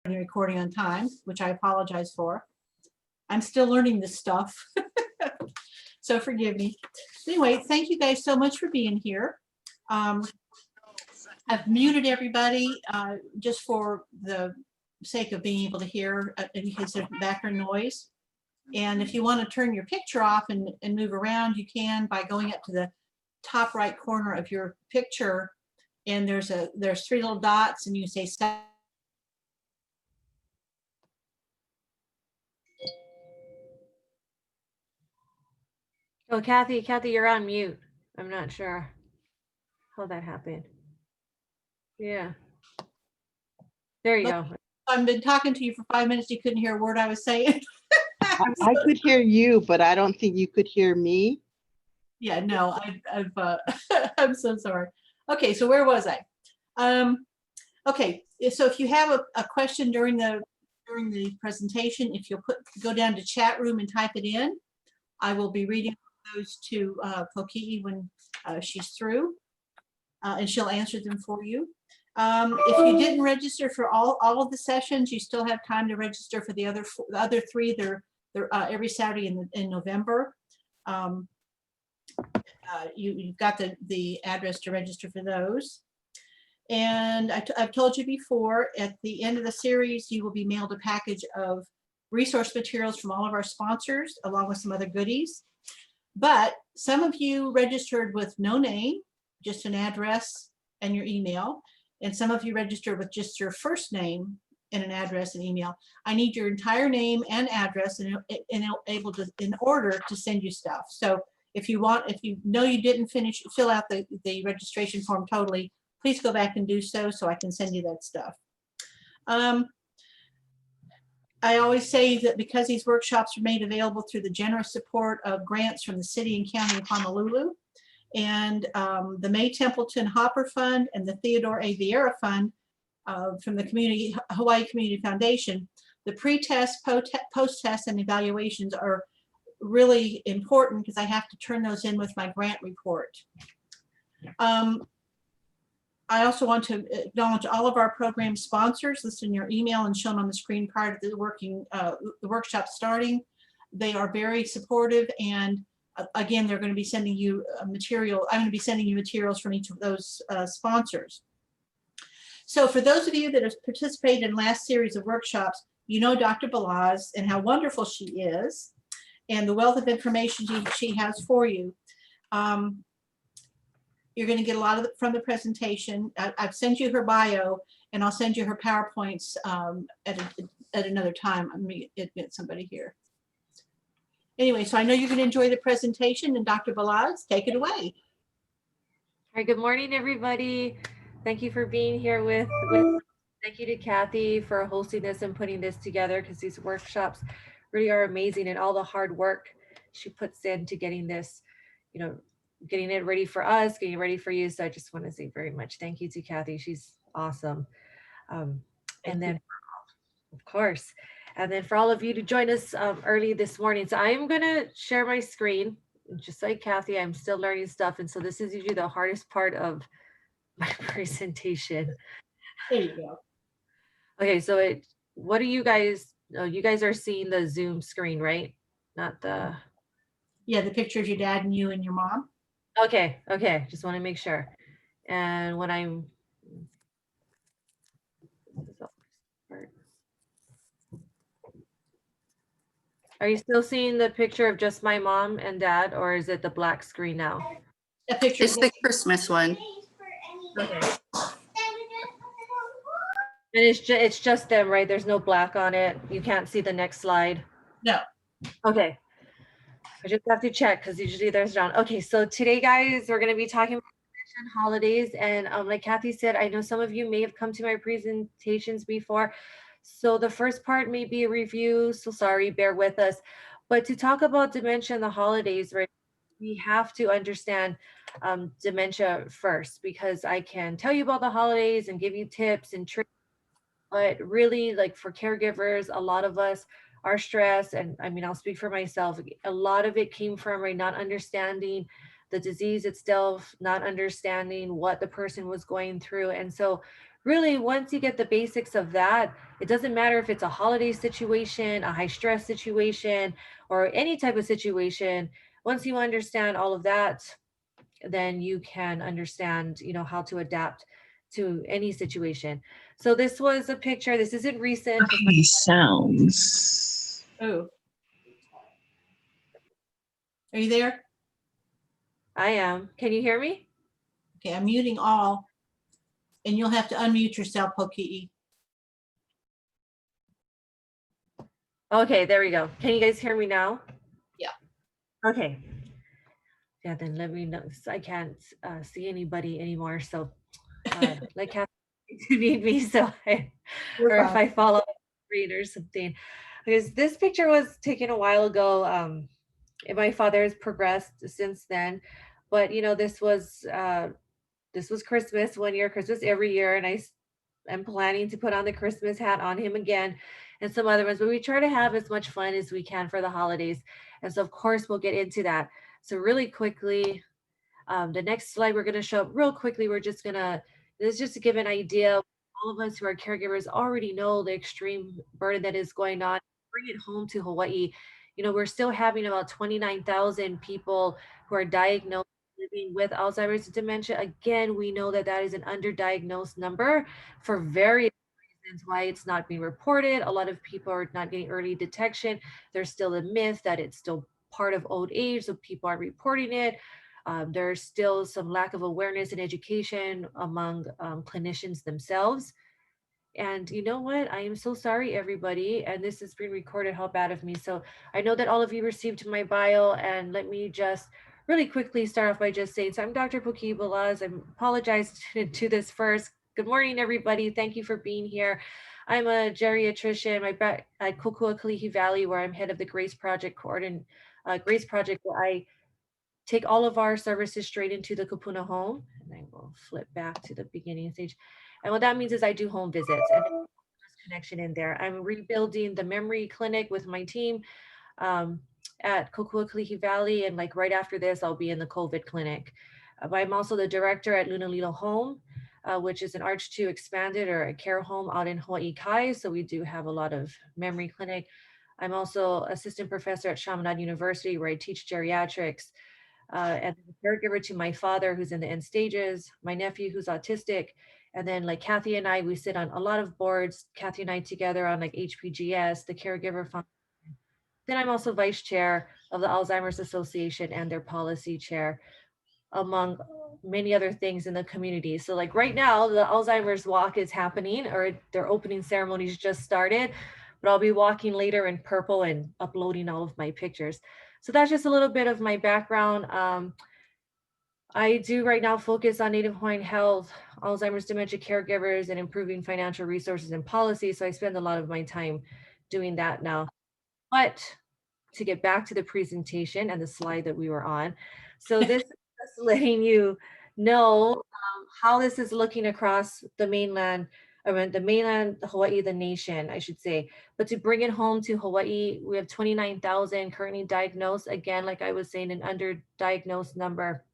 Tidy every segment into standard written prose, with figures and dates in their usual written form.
the recording on time, which I apologize for. I'm still learning this stuff. So forgive me. Anyway, thank you guys so much for being here. I've muted everybody just for the sake of being able to hear in case there's background noise. And if you want to turn your picture off and move around, you can by going up to the top right corner of your picture. And there's 3 little dots and you say stop. Oh, Kathy, you're on mute. I'm not sure how that happened. Yeah. There you go. I've been talking to you for 5 minutes. You couldn't hear a word I was saying. I could hear you, but I don't think you could hear me. Yeah, no, I'm so sorry. Okay, so where was I? Okay, so if you have a question during the presentation, if you'll go down to chat room and type it in, I will be reading those to Koki'i when she's through, and she'll answer them for you. If you didn't register for all of the sessions, you still have time to register for the other 3. They're every Saturday in November. You've got the address to register for those. And I've told you before, at the end of the series, you will be mailed a package of resource materials from all of our sponsors, along with some other goodies. But some of you registered with no name, just an address and your email. And some of you registered with just your first name and an address and email. I need your entire name and address in order to send you stuff. So if you know you didn't fill out the registration form totally, please go back and do so I can send you that stuff. I always say that because these workshops are made available through the generous support of grants from the City and County of Honolulu, and the May Templeton Hopper Fund and the Theodore A. Vieira Fund from the Hawaii Community Foundation, the pre-test, post-test, and evaluations are really important because I have to turn those in with my grant report. I also want to acknowledge all of our program sponsors listed in your email and shown on the screen prior to the workshop starting. They are very supportive, and again, they're going to be sending you material. I'm going to be sending you materials from each of those sponsors. So for those of you that have participated in last series of workshops, you know Dr. Balaz and how wonderful she is and the wealth of information she has for you. You're going to get a lot of it from the presentation. I've sent you her bio, and I'll send you her PowerPoints at another time. Let me get somebody here. Anyway, so I know you're going to enjoy the presentation, and Dr. Balaz, take it away. All right, good morning, everybody. Thank you for being here with thank you to Kathy for hosting this and putting this together, because these workshops really are amazing, and all the hard work she puts into getting this, getting it ready for us, getting it ready for you. So I just want to say very much thank you to Kathy. She's awesome. And then, of course, and then for all of you to join us early this morning. So I'm going to share my screen. Just like Kathy, I'm still learning stuff. And so this is usually the hardest part of my presentation. There you go. Okay, so what do you guys, you guys are seeing the Zoom screen, right? Not the... Yeah, the picture of your dad and you and your mom. Okay, just want to make sure. And when I'm... Are you still seeing the picture of just my mom and dad, or is it the black screen now? A picture. It's the Christmas one. Okay. And it's just them, right? There's no black on it. You can't see the next slide. No. Okay. I just have to check because usually there's down. Okay, so today, guys, we're going to be talking about holidays. And like Kathy said, I know some of you may have come to my presentations before. So the first part may be a review. So sorry, bear with us. But to talk about dementia and the holidays, right, we have to understand dementia first, because I can tell you about the holidays and give you tips and tricks. But really, like for caregivers, a lot of us are stressed. And I mean, I'll speak for myself. A lot of it came from not understanding the disease itself, not understanding what the person was going through. And so really, once you get the basics of that, it doesn't matter if it's a holiday situation, a high stress situation, or any type of situation. Once you understand all of that, then you can understand, how to adapt to any situation. So this was a picture. This isn't recent. Okay, sounds. Oh. Are you there? I am. Can you hear me? Okay, I'm muting all. And you'll have to unmute yourself, Pokii. Okay, there we go. Can you guys hear me now? Yeah. Okay. Yeah, then let me know. I can't see anybody anymore. So like Kathy to mute me You're or if fine. I fall off the screen or something. Because this picture was taken a while ago. And my father has progressed since then. But this was Christmas, one year, Christmas every year, and am planning to put on the Christmas hat on him again and some other ones, but we try to have as much fun as we can for the holidays. And so of course we'll get into that. So really quickly, the next slide we're gonna show up real quickly. This is just to give an idea. All of us who are caregivers already know the extreme burden that is going on. Bring it home to Hawaii. We're still having about 29,000 people who are diagnosed living with Alzheimer's and dementia. Again, we know that that is an underdiagnosed number for various reasons why it's not being reported. A lot of people are not getting early detection. There's still a myth that it's still part of old age, so people are reporting it. There's still some lack of awareness and education among clinicians themselves. And you know what? I am so sorry, everybody. And this is being recorded. How bad of me. So I know that all of you received my bio. And let me just really quickly start off by just saying, so I'm Dr. Poki Balaz. I apologize to this first. Good morning, everybody. Thank you for being here. I'm a geriatrician. I'm back at Kokua Kalihi Valley, where I'm head of the Grace Project Grace Project, where I take all of our services straight into the Kupuna home. And I will flip back to the beginning stage. And what that means is I do home visits and connection in there. I'm rebuilding the memory clinic with my team at Kokua Kalihi Valley. And like right after this, I'll be in the COVID clinic. I'm also the director at Lunalilo Home, which is an Arch 2 expanded or a care home out in Hawaii Kai. So we do have a lot of memory clinic. I'm also assistant professor at Chaminade University, where I teach geriatrics. And a caregiver to my father who's in the end stages, my nephew who's autistic, and then like Kathy and I, we sit on a lot of boards, Kathy and I together on like HPGS, the Caregiver Fund. Then I'm also vice chair of the Alzheimer's Association and their policy chair, among many other things in the community. So like right now, the Alzheimer's walk is happening, or their opening ceremonies just started, but I'll be walking later in purple and uploading all of my pictures. So that's just a little bit of my background. I do right now focus on Native Hawaiian health, Alzheimer's dementia caregivers, and improving financial resources and policy. So I spend a lot of my time doing that now. But to get back to the presentation and the slide that we were on. So this is just letting you know how this is looking across the mainland, the mainland Hawaii, the nation, I should say. But to bring it home to Hawaii, we have 29,000 currently diagnosed. Again, like I was saying, an underdiagnosed number.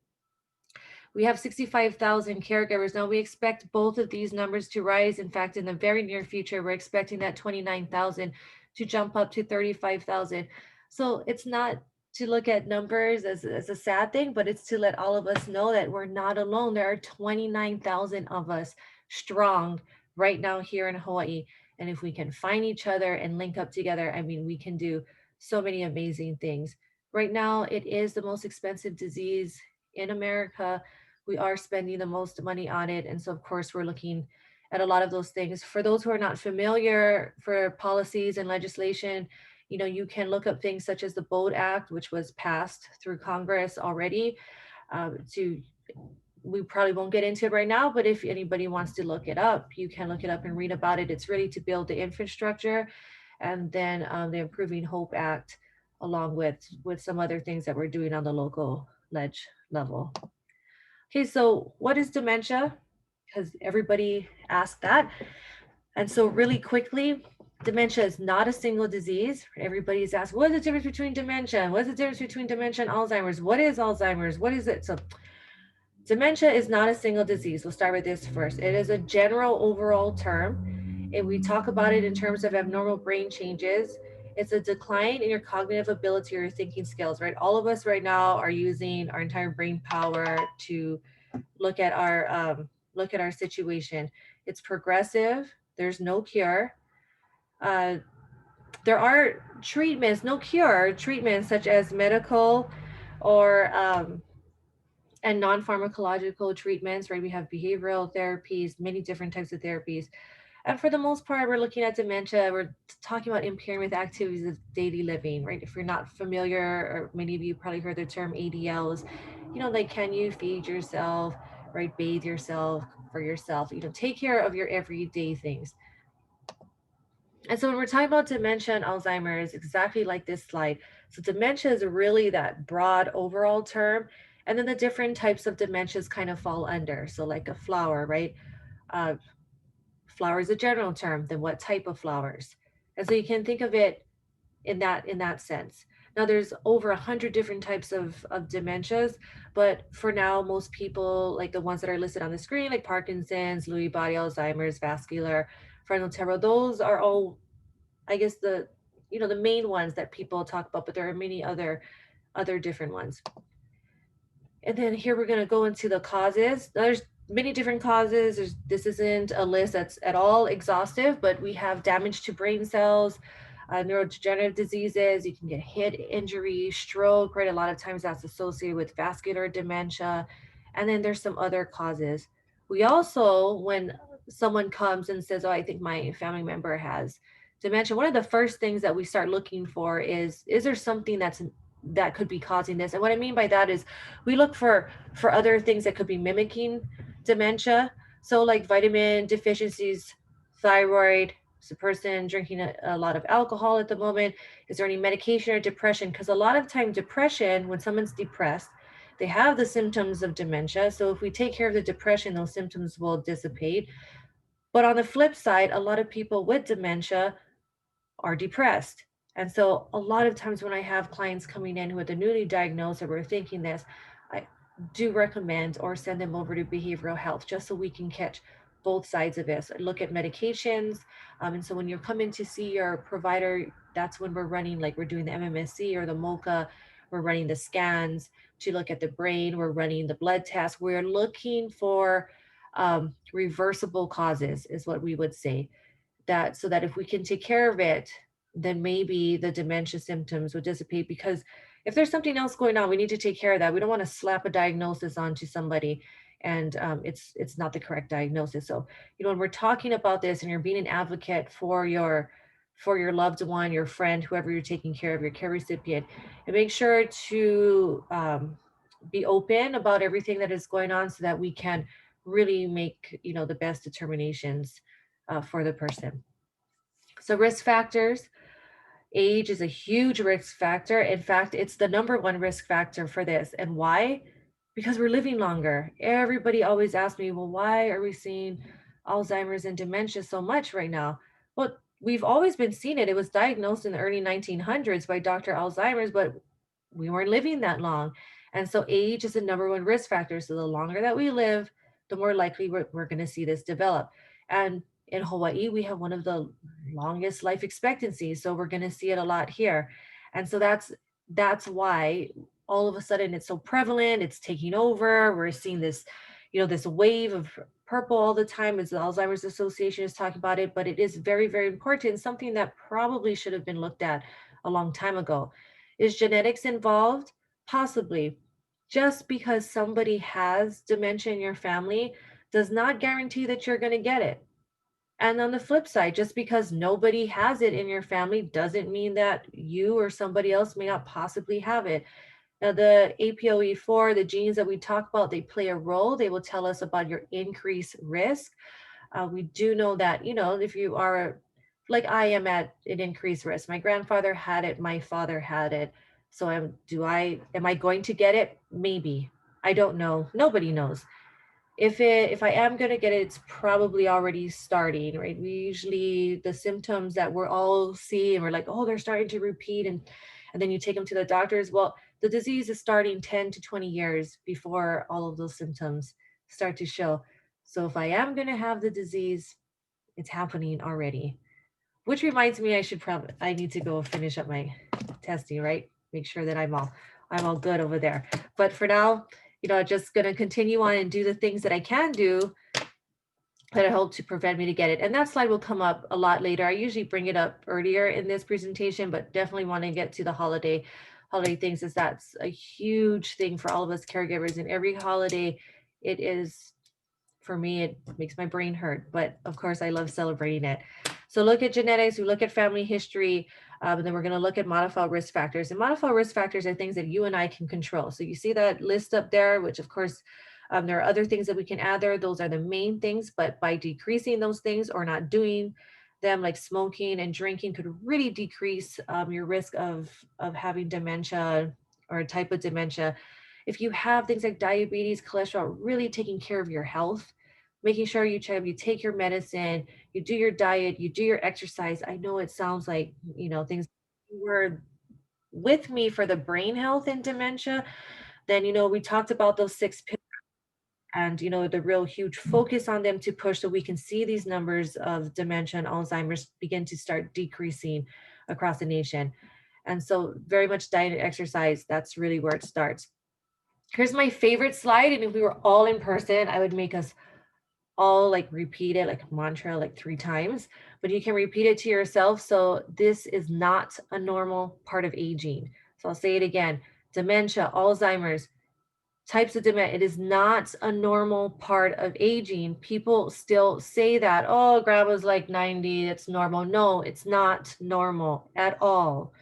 We have 65,000 caregivers. Now we expect both of these numbers to rise. In fact, in the very near future, we're expecting that 29,000 to jump up to 35,000. So it's not to look at numbers as a sad thing, but it's to let all of us know that we're not alone. There are 29,000 of us strong right now here in Hawaii. And if we can find each other and link up together, I mean, we can do so many amazing things. Right now, it is the most expensive disease in America. We are spending the most money on it. And so of course we're looking at a lot of those things. For those who are not familiar for policies and legislation, you can look up things such as the BOAT Act, which was passed through Congress already. We probably won't get into it right now, but if anybody wants to look it up, you can look it up and read about it. It's really to build the infrastructure. And then the Improving Hope Act, along with some other things that we're doing on the local ledge level. Okay, so what is dementia? Because everybody asked that. And so really quickly, dementia is not a single disease. Everybody's asked, what is the difference between dementia? What's the difference between dementia and Alzheimer's? What is Alzheimer's? What is it? So Dementia is not a single disease. We'll start with this first. It is a general overall term. If we talk about it in terms of abnormal brain changes, it's a decline in your cognitive ability or your thinking skills, right? All of us right now are using our entire brain power to look at our situation. It's progressive. There's no cure. Uh, there are treatments, no cure, treatments such as medical or and non-pharmacological treatments, right? We have behavioral therapies, many different types of therapies. And for the most part, we're looking at dementia. We're talking about impairing with activities of daily living, right? If you're not familiar, or many of you probably heard the term ADLs, like can you feed yourself, right? Bathe yourself for yourself, take care of your everyday things. And so when we're talking about dementia and Alzheimer's, exactly like this slide. So dementia is really that broad overall term. And then the different types of dementias kind of fall under. So like a flower, right? Uh, flower is a general term. Then what type of flowers? And so you can think of it in that sense. Now there's over 100 different types of dementias, but for now, most people, like the ones that are listed on the screen, like Parkinson's, Lewy body, Alzheimer's, vascular, frontotemporal, those are all, I guess, the main ones that people talk about, but there are many other different ones. And then here we're going to go into the causes. Now, there's many different causes. This isn't a list that's at all exhaustive, but we have damage to brain cells, neurodegenerative diseases. You can get head injury, stroke, right? A lot of times that's associated with vascular dementia. And then there's some other causes. We also, when someone comes and says, oh, I think my family member has dementia, one of the first things that we start looking for is there something that could be causing this? And what I mean by that is we look for other things that could be mimicking dementia. So like vitamin deficiencies, thyroid, is the person drinking a lot of alcohol at the moment? Is there any medication or depression? Because a lot of time depression, when someone's depressed, they have the symptoms of dementia. So if we take care of the depression, those symptoms will dissipate. But on the flip side, a lot of people with dementia are depressed. And so a lot of times when I have clients coming in who are newly diagnosed or we're thinking this, I do recommend or send them over to behavioral health just so we can catch both sides of this. Look at medications. And so when you come in to see your provider, that's when we're running, like we're doing the MMSC or the MOCA, we're running the scans to look at the brain, we're running the blood tests. We're looking for reversible causes is what we would say, that so that if we can take care of it, then maybe the dementia symptoms would dissipate. Because if there's something else going on, we need to take care of that. We don't want to slap a diagnosis onto somebody and it's not the correct diagnosis. So when we're talking about this and you're being an advocate for your loved one, your friend, whoever you're taking care of, your care recipient, and make sure to be open about everything that is going on so that we can really make the best determinations for the person. So risk factors, age is a huge risk factor. In fact, it's the number one risk factor for this. And why? Because we're living longer. Everybody always asks me, well, why are we seeing Alzheimer's and dementia so much right now? Well, we've always been seeing it. It was diagnosed in the early 1900s by Dr. Alzheimer's, but we weren't living that long. And so age is the number one risk factor. So the longer that we live, the more likely we're going to see this develop. And in Hawaii, we have one of the longest life expectancies. So we're going to see it a lot here. And so that's why all of a sudden it's so prevalent, it's taking over. We're seeing this, this wave of purple all the time, as the Alzheimer's Association is talking about it, but it is very, very important, something that probably should have been looked at a long time ago. Is genetics involved? Possibly. Just because somebody has dementia in your family does not guarantee that you're going to get it. And on the flip side, just because nobody has it in your family doesn't mean that you or somebody else may not possibly have it. Now, the APOE4, the genes that we talk about, they play a role. They will tell us about your increased risk. We do know that, if you are, like I am, at an increased risk. My grandfather had it. My father had it. So am I going to get it? Maybe. I don't know. Nobody knows. If I am going to get it, it's probably already starting, right? We usually, the symptoms that we're all seeing, we're like, oh, they're starting to repeat. And then you take them to the doctors. Well, the disease is starting 10 to 20 years before all of those symptoms start to show. So if I am going to have the disease, it's happening already. Which reminds me, I need to go finish up my testing, right? Make sure that I'm all good over there. But for now, just going to continue on and do the things that I can do that I hope to prevent me to get it. And that slide will come up a lot later. I usually bring it up earlier in this presentation, but definitely want to get to the holiday things, as that's a huge thing for all of us caregivers. And every holiday, it is, for me, it makes my brain hurt. But of course, I love celebrating it. So look at genetics, we look at family history, and then we're going to look at modified risk factors. And modified risk factors are things that you and I can control. So you see that list up there, which of course, there are other things that we can add there. Those are the main things, but by decreasing those things or not doing them, like smoking and drinking, could really decrease your risk of having dementia or a type of dementia. If you have things like diabetes, cholesterol, really taking care of your health, making sure you take your medicine, you do your diet, you do your exercise. I know it sounds like, things were with me for the brain health and dementia. Then, we talked about those 6 pillars and, the real huge focus on them to push so we can see these numbers of dementia and Alzheimer's begin to start decreasing across the nation. And so very much diet and exercise, that's really where it starts. Here's my favorite slide. And if we were all in person, I would make us all like repeat it like a mantra like 3 times, but you can repeat it to yourself. So this is not a normal part of aging. So I'll say it again: dementia, Alzheimer's, types of dementia, it is not a normal part of aging. People still say that, oh, grandma's like 90, it's normal. No, it's not normal at all.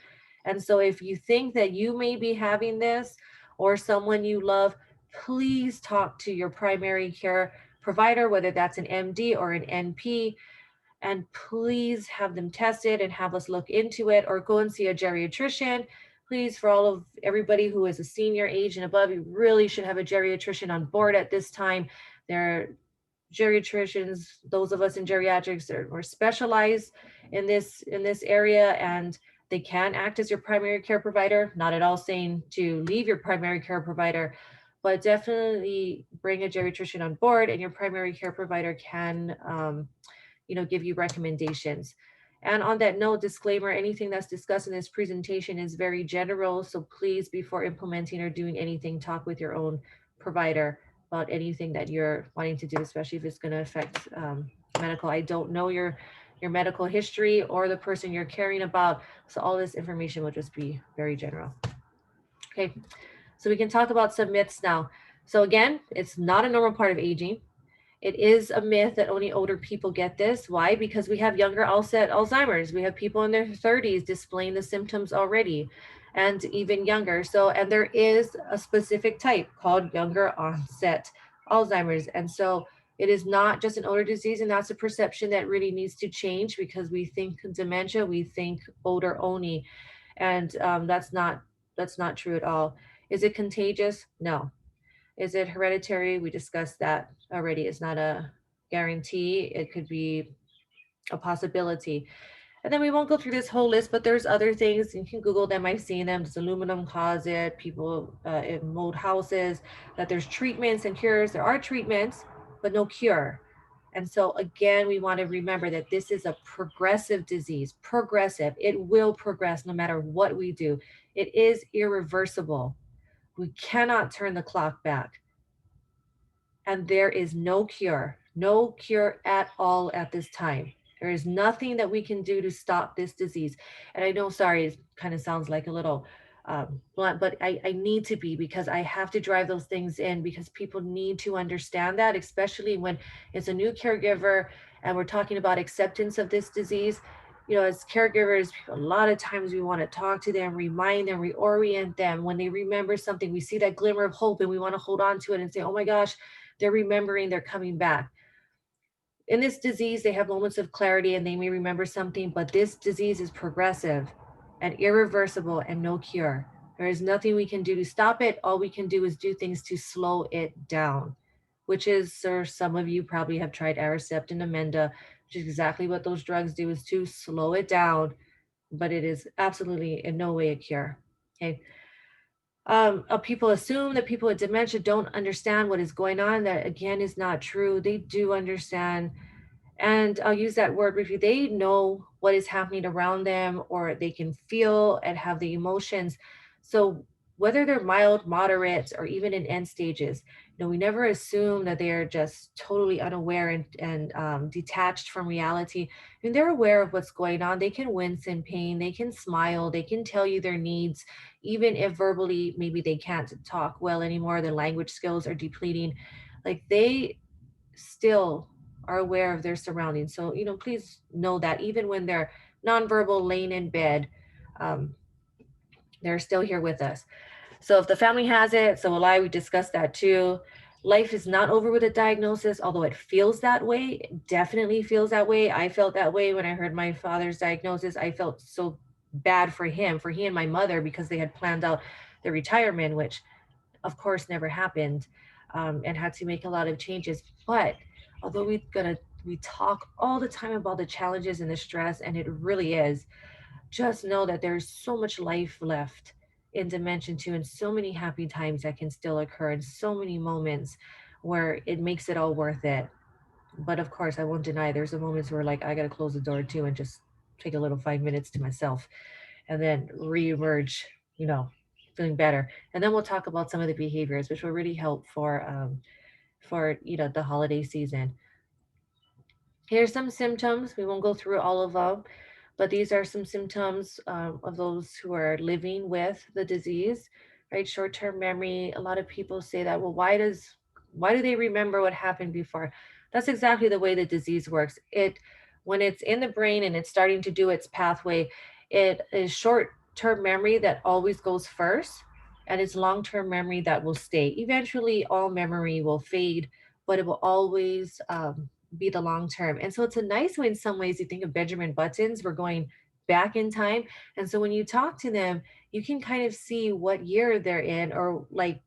And so if you think that you may be having this or someone you love, please talk to your primary care provider, whether that's an MD or an NP, and please have them tested and have us look into it, or go and see a geriatrician. Please, for all of everybody who is a senior age and above, you really should have a geriatrician on board at this time. There geriatricians, those of us in geriatrics are specialized in this area, and they can act as your primary care provider. Not at all saying to leave your primary care provider, but definitely bring a geriatrician on board, and your primary care provider can give you recommendations. And on that note, disclaimer, anything that's discussed in this presentation is very general. So please, before implementing or doing anything, talk with your own provider about anything that you're wanting to do, especially if it's going to affect medical. I don't know your medical history or the person you're caring about. So all this information will just be very general. Okay, so we can talk about some myths now. So again, it's not a normal part of aging. It is a myth that only older people get this. Why? Because we have younger onset Alzheimer's. We have people in their 30s displaying the symptoms already, and even younger. So, and there is a specific type called younger onset Alzheimer's. And so it is not just an older disease, and that's a perception that really needs to change, because we think dementia, we think older only. And that's not true at all. Is it contagious? No. Is it hereditary? We discussed that already. It's not a guarantee. It could be a possibility. And then we won't go through this whole list, but there's other things. You can Google them. I've seen them. Does aluminum cause it? People in mold houses, that there's treatments and cures. There are treatments, but no cure. And so again, we want to remember that this is a progressive disease. Progressive. It will progress no matter what we do. It is irreversible. We cannot turn the clock back. And there is no cure at all at this time. There is nothing that we can do to stop this disease. And I know, sorry, it kind of sounds like a little blunt, but I need to be, because I have to drive those things in, because people need to understand that, especially when it's a new caregiver and we're talking about acceptance of this disease. As caregivers, a lot of times we want to talk to them, remind them, reorient them. When they remember something, we see that glimmer of hope and we want to hold on to it and say, oh my gosh, they're remembering, they're coming back. In this disease, they have moments of clarity and they may remember something, but this disease is progressive and irreversible and no cure. There is nothing we can do to stop it. All we can do is do things to slow it down, which is, or some of you probably have tried Aricept and Namenda, which is exactly what those drugs do, is to slow it down, but it is absolutely in no way a cure. Okay. People assume that people with dementia don't understand what is going on. That again is not true. They do understand. And I'll use that word review. They know what is happening around them, or they can feel and have the emotions. So whether they're mild, moderate, or even in end stages, we never assume that they are just totally unaware and detached from reality. And they're aware of what's going on. They can wince in pain. They can smile. They can tell you their needs, even if verbally maybe they can't talk well anymore. Their language skills are depleting. Like they still are aware of their surroundings. So, please know that even when they're nonverbal, laying in bed, um, they're still here with us. So if the family has it, so will I. We discussed that too. Life is not over with a diagnosis, although it feels that way. It definitely feels that way. I felt that way when I heard my father's diagnosis. I felt so bad for him, for he and my mother, because they had planned out their retirement, which of course never happened, and had to make a lot of changes. But although we talk all the time about the challenges and the stress, and it really is, just know that there's so much life left in Dimension 2, and so many happy times that can still occur, and so many moments where it makes it all worth it. But of course, I won't deny there's a moments where like I gotta close the door too and just take a little 5 minutes to myself and then re-emerge, you know, feeling better. And then we'll talk about some of the behaviors which will really help for the holiday season. Here's some symptoms. We won't go through all of them, but these are some symptoms of those who are living with the disease, right? Short-term memory. A lot of people say that, well, why do they remember what happened before? That's exactly the way the disease works. When it's in the brain and it's starting to do its pathway, it is short-term memory that always goes first, and it's long-term memory that will stay. Eventually, all memory will fade, but it will always be the long term. And so it's a nice way in some ways. You think of Benjamin Buttons, we're going back in time. And so when you talk to them, you can kind of see what year they're in, or like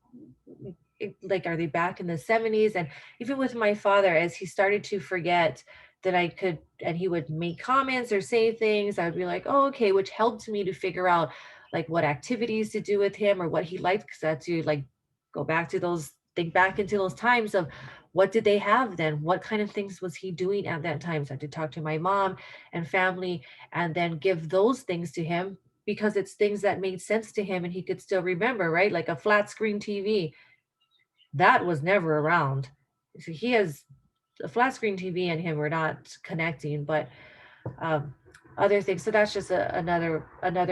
are they back in the 70s? And even with my father, as he started to forget that I could, and he would make comments or say things, I would be like, oh, okay, which helped me to figure out like what activities to do with him or what he liked, because I had to like go back to those, think back into those times of what did they have then? What kind of things was he doing at that time? So I had to talk to my mom and family and then give those things to him, because it's things that made sense to him and he could still remember, right? Like a flat screen TV that was never around. So he has a flat screen TV and him were not connecting, but um, other things. So that's just another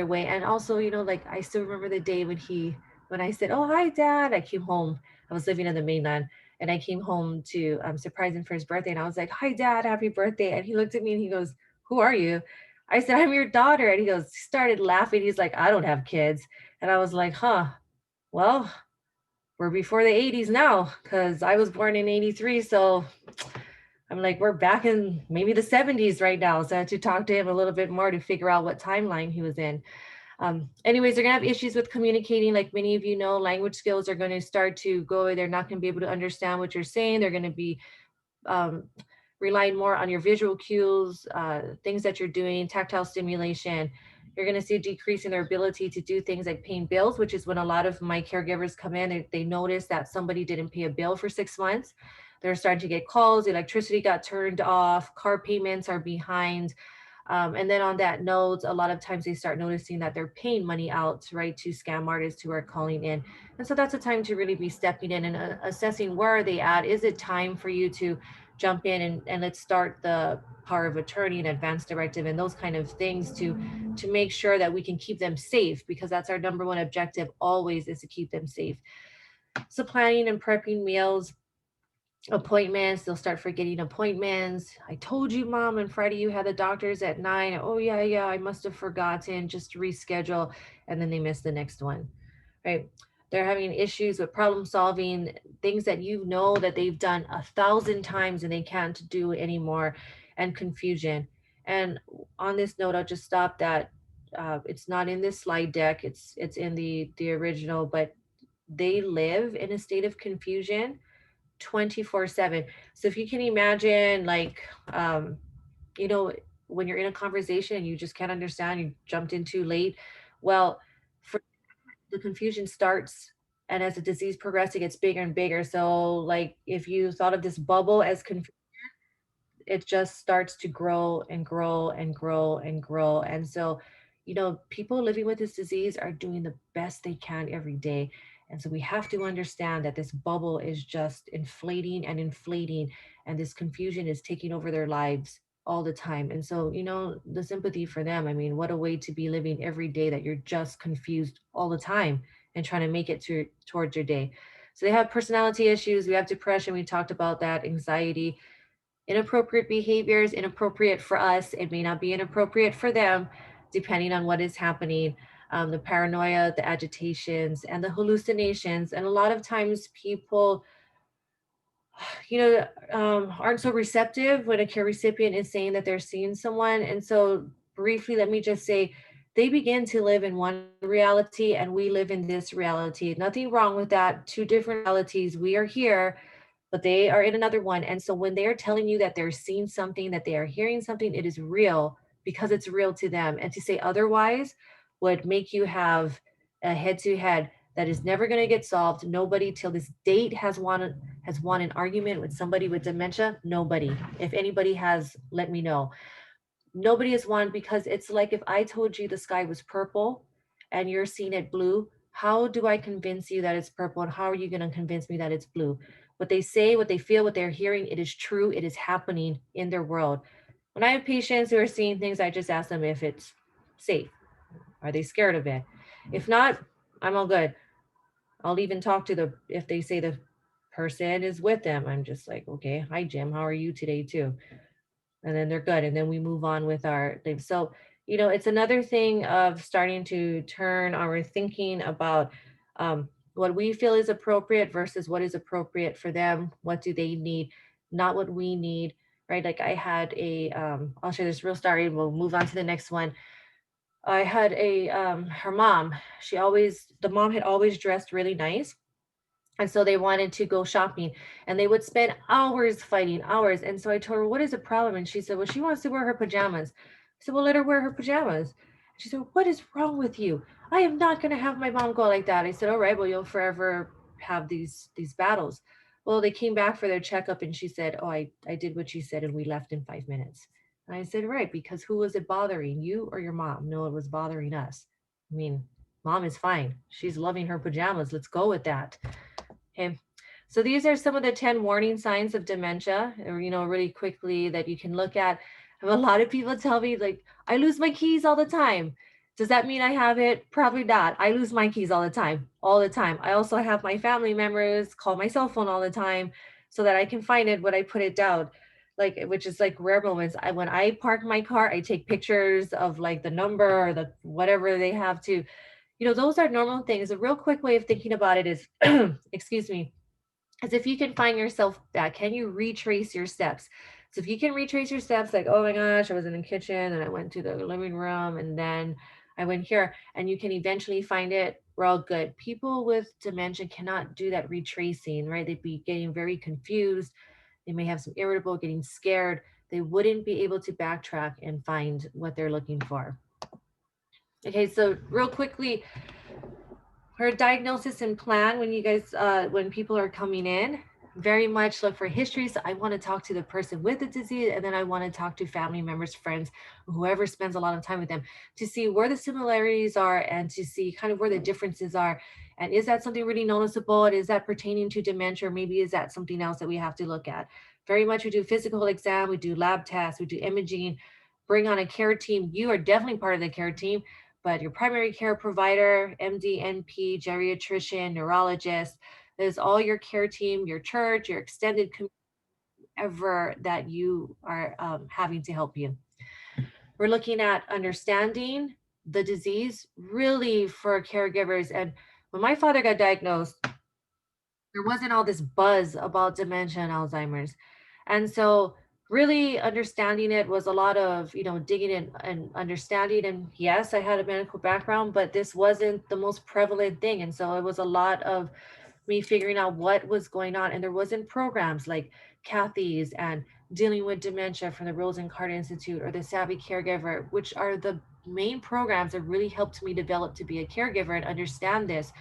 way. And also, like I still remember the day when I said, "Oh, hi, Dad." I came home. I was living in the mainland, and I came home to surprise him for his birthday. And I was like, "Hi, Dad, happy birthday!" And he looked at me and he goes, "Who are you?" I said, "I'm your daughter." And he started laughing. He's like, "I don't have kids." And I was like, "Huh? Well, we're before the 80s now, because I was born in 83. So I'm like, we're back in maybe the 70s right now." So I had to talk to him a little bit more to figure out what timeline he was in. Anyways, they're gonna have issues with communicating. Like many of you know, language skills are going to start to go. They're not going to be able to understand what you're saying. They're going to be um, relying more on your visual cues, things that you're doing, tactile stimulation. You're going to see a decrease in their ability to do things like paying bills, which is when a lot of my caregivers come in and they notice that somebody didn't pay a bill for 6 months. They're starting to get calls, electricity got turned off, car payments are behind. And then on that note, a lot of times they start noticing that they're paying money out, right, to scam artists who are calling in. And so that's a time to really be stepping in and assessing where are they at. Is it time for you to jump in and let's start the power of attorney and advance directive and those kind of things to make sure that we can keep them safe, because that's our number one objective always, is to keep them safe. So planning and prepping meals, appointments, they'll start forgetting appointments. I told you, Mom, on Friday you had the doctors at 9. Oh yeah, I must have forgotten, just to reschedule. And then they miss the next one, right? They're having issues with problem solving, things that that they've done 1,000 times and they can't do anymore, and confusion. And on this note, I'll just stop that. It's not in this slide deck. It's in the original, but they live in a state of confusion 24/7. So if you can imagine, like, you know, when you're in a conversation and you just can't understand, you jumped in too late. Well, for the confusion starts, and as the disease progresses, it gets bigger and bigger. So like if you thought of this bubble as confusion, it just starts to grow and grow and grow and grow. And so, people living with this disease are doing the best they can every day. And so we have to understand that this bubble is just inflating and inflating, and this confusion is taking over their lives all the time. And so, the sympathy for them, I mean, what a way to be living every day that you're just confused all the time and trying to make it towards your day. So they have personality issues, we have depression, we talked about that, anxiety, inappropriate behaviors, inappropriate for us. It may not be inappropriate for them, depending on what is happening. The paranoia, the agitations, and the hallucinations. And a lot of times people, aren't so receptive when a care recipient is saying that they're seeing someone. And so, briefly, let me just say, they begin to live in one reality and we live in this reality. Nothing wrong with that. Two different realities. We are here, but they are in another one. And so when they are telling you that they're seeing something, that they are hearing something, it is real because it's real to them. And to say otherwise would make you have a head to head that is never going to get solved. Nobody till this date has won an argument with somebody with dementia. Nobody. If anybody has, let me know. Nobody has won, because it's like if I told you the sky was purple and you're seeing it blue, how do I convince you that it's purple, and how are you going to convince me that it's blue? What they say, what they feel, what they're hearing, it is true. It is happening in their world. When I have patients who are seeing things, I just ask them if it's safe. Are they scared of it? If not, I'm all good. I'll even talk to if they say the person is with them, I'm just like, okay, hi Jim, how are you today too? And then they're good. And then we move on with our lives. So, it's another thing of starting to turn our thinking about what we feel is appropriate versus what is appropriate for them. What do they need? Not what we need, right? Like I had I'll share this real story and we'll move on to the next one. I had her mom, the mom had always dressed really nice. And so they wanted to go shopping and they would spend hours fighting, hours. And so I told her, what is the problem? And she said, well, she wants to wear her pajamas. I said, well, let her wear her pajamas. She said, what is wrong with you? I am not going to have my mom go like that. I said, all right, well, you'll forever have these battles. Well, they came back for their checkup and she said, oh, I did what you said and we left in 5 minutes. And I said, right, because who was it bothering, you or your mom? No, it was bothering us. I mean, mom is fine. She's loving her pajamas. Let's go with that. Okay, so these are some of the 10 warning signs of dementia, or, really quickly that you can look at. I have a lot of people tell me, like, I lose my keys all the time. Does that mean I have it? Probably not. I lose my keys all the time, all the time. I also have my family members call my cell phone all the time so that I can find it when I put it down, like, which is like rare moments. When I park my car, I take pictures of like the number or the whatever they have to. Those are normal things. A real quick way of thinking about it is, excuse me, is if you can find yourself back, can you retrace your steps? So if you can retrace your steps, like, oh my gosh, I was in the kitchen and I went to the living room and then I went here, and you can eventually find it, we're all good. People with dementia cannot do that retracing, right? They'd be getting very confused. They may have some irritable, getting scared. They wouldn't be able to backtrack and find what they're looking for. Okay, so real quickly, her diagnosis and plan when you guys, when people are coming in, very much look for history. So I want to talk to the person with the disease, and then I want to talk to family members, friends, whoever spends a lot of time with them, to see where the similarities are and to see kind of where the differences are. And is that something really noticeable? And is that pertaining to dementia? Or maybe is that something else that we have to look at? Very much we do physical exam, we do lab tests, we do imaging, bring on a care team. You are definitely part of the care team, but your primary care provider, MD, NP, geriatrician, neurologist, is all your care team, your church, your extended community, ever that you are having to help you. We're looking at understanding the disease really for caregivers. And when my father got diagnosed, there wasn't all this buzz about dementia and Alzheimer's. And so really understanding it was a lot of, digging in and understanding. And yes, I had a medical background, but this wasn't the most prevalent thing. And so it was a lot of me figuring out what was going on. And there wasn't programs like Kathy's and dealing with dementia from the Rose and Carter Institute or the Savvy Caregiver, which are the main programs that really helped me develop to be a caregiver and understand this,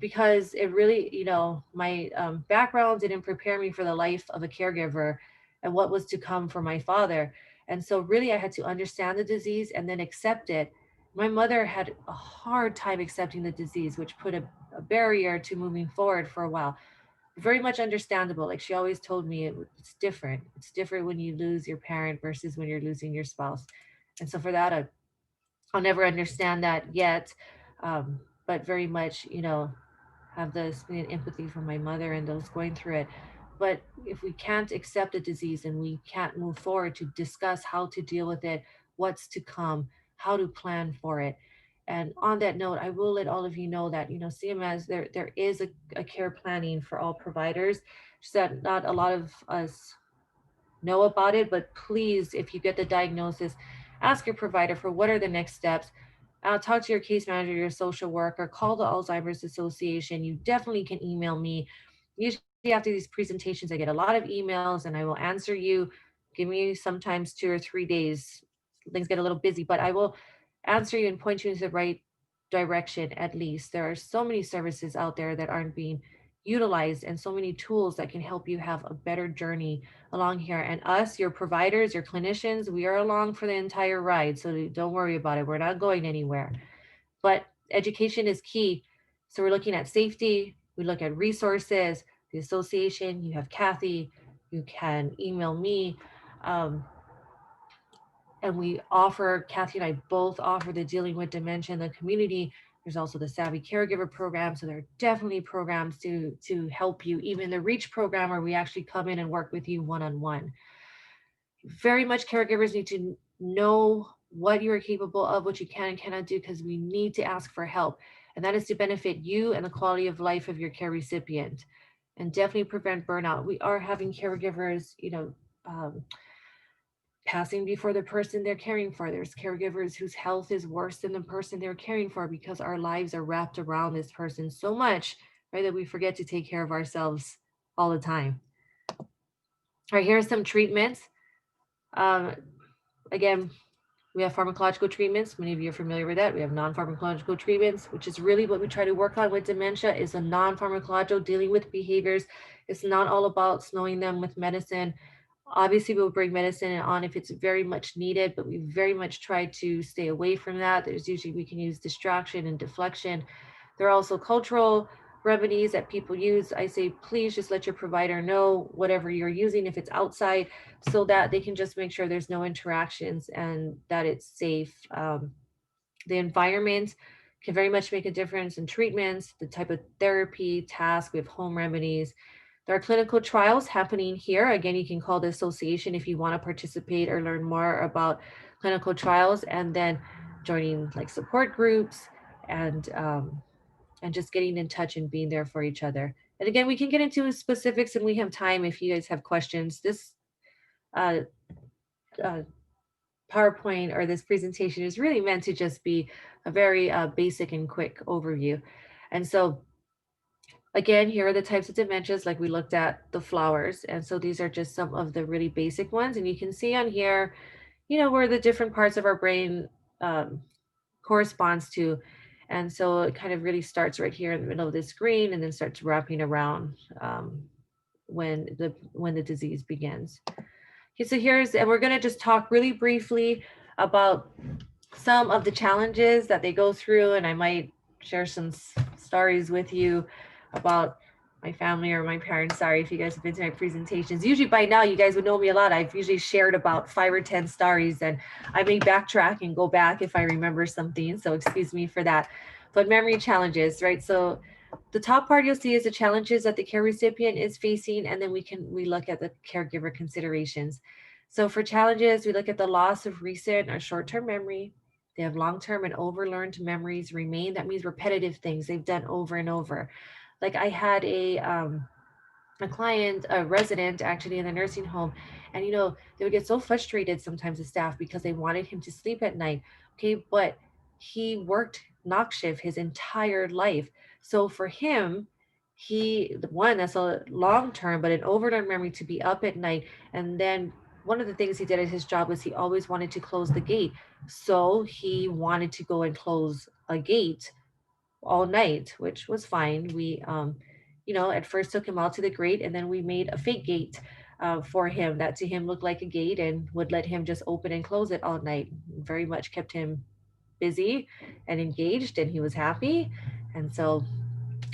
because it really, my background didn't prepare me for the life of a caregiver and what was to come for my father. And so, really, I had to understand the disease and then accept it. My mother had a hard time accepting the disease, which put a barrier to moving forward for a while. Very much understandable. Like she always told me, it's different. It's different when you lose your parent versus when you're losing your spouse. And so, for that, I'll never understand that yet. But very much, have this empathy for my mother and those going through it. But if we can't accept a disease and we can't move forward to discuss how to deal with it, what's to come, how to plan for it. And on that note, I will let all of you know that, CMS, there is a care planning for all providers, just that not a lot of us know about it. But please, if you get the diagnosis, ask your provider for what are the next steps. Talk to your case manager, your social worker, call the Alzheimer's Association. You definitely can email me. Usually after these presentations, I get a lot of emails and I will answer you. Give me sometimes 2 or 3 days. Things get a little busy, but I will answer you and point you into the right direction at least. There are so many services out there that aren't being utilized and so many tools that can help you have a better journey along here. And us, your providers, your clinicians, we are along for the entire ride. So don't worry about it. We're not going anywhere. But education is key. So we're looking at safety, we look at resources, the association, you have Kathy, you can email me. Um, and we offer, Kathy and I both offer the Dealing with Dementia in the Community. There's also the Savvy Caregiver program. So there are definitely programs to help you. Even the Reach program, where we actually come in and work with you one-on-one. Very much caregivers need to know what you are capable of, what you can and cannot do, because we need to ask for help. And that is to benefit you and the quality of life of your care recipient, and definitely prevent burnout. We are having caregivers, passing before the person they're caring for. There's caregivers whose health is worse than the person they're caring for, because our lives are wrapped around this person so much, right, that we forget to take care of ourselves all the time. All right, here are some treatments. Um, Again, we have pharmacological treatments. Many of you are familiar with that. We have non-pharmacological treatments, which is really what we try to work on with dementia, is a non-pharmacological, dealing with behaviors. It's not all about slowing them with medicine. Obviously, we'll bring medicine on if it's very much needed, but we very much try to stay away from that. There's usually, we can use distraction and deflection. There are also cultural remedies that people use. I say, please just let your provider know whatever you're using, if it's outside, so that they can just make sure there's no interactions and that it's safe. The environment can very much make a difference in treatments, the type of therapy, task. We have home remedies. There are clinical trials happening here. Again, you can call the association if you want to participate or learn more about clinical trials, and then joining like support groups and just getting in touch and being there for each other. And again, we can get into specifics and we have time if you guys have questions. This uh, uh, PowerPoint or this presentation is really meant to just be a very basic and quick overview. And so again, here are the types of dementias, like we looked at the flowers. And so these are just some of the really basic ones. And you can see on here, where the different parts of our brain corresponds to. And so it kind of really starts right here in the middle of the screen and then starts wrapping around when the disease begins. Okay, so and we're going to just talk really briefly about some of the challenges that they go through, and I might share some stories with you about my family or my parents. Sorry if you guys have been to my presentations. Usually by now you guys would know me a lot. I've usually shared about 5 or 10 stories, and I may backtrack and go back if I remember something. So excuse me for that. But memory challenges, right? So the top part you'll see is the challenges that the care recipient is facing, and then we look at the caregiver considerations. So for challenges, we look at the loss of recent or short-term memory. They have long-term and overlearned memories remain. That means repetitive things they've done over and over. Like I had a client, a resident actually in a nursing home, and they would get so frustrated sometimes, the staff, because they wanted him to sleep at night. Okay, but he worked knock shift his entire life. So for him, that's a long term, but an overnight memory to be up at night and then one of the things he did at his job was he always wanted to close the gate. So he wanted to go and close a gate all night, which was fine. We, at first took him out to the grate, and then we made a fake gate for him that to him looked like a gate and would let him just open and close it all night. Very much kept him busy and engaged, and he was happy. And so,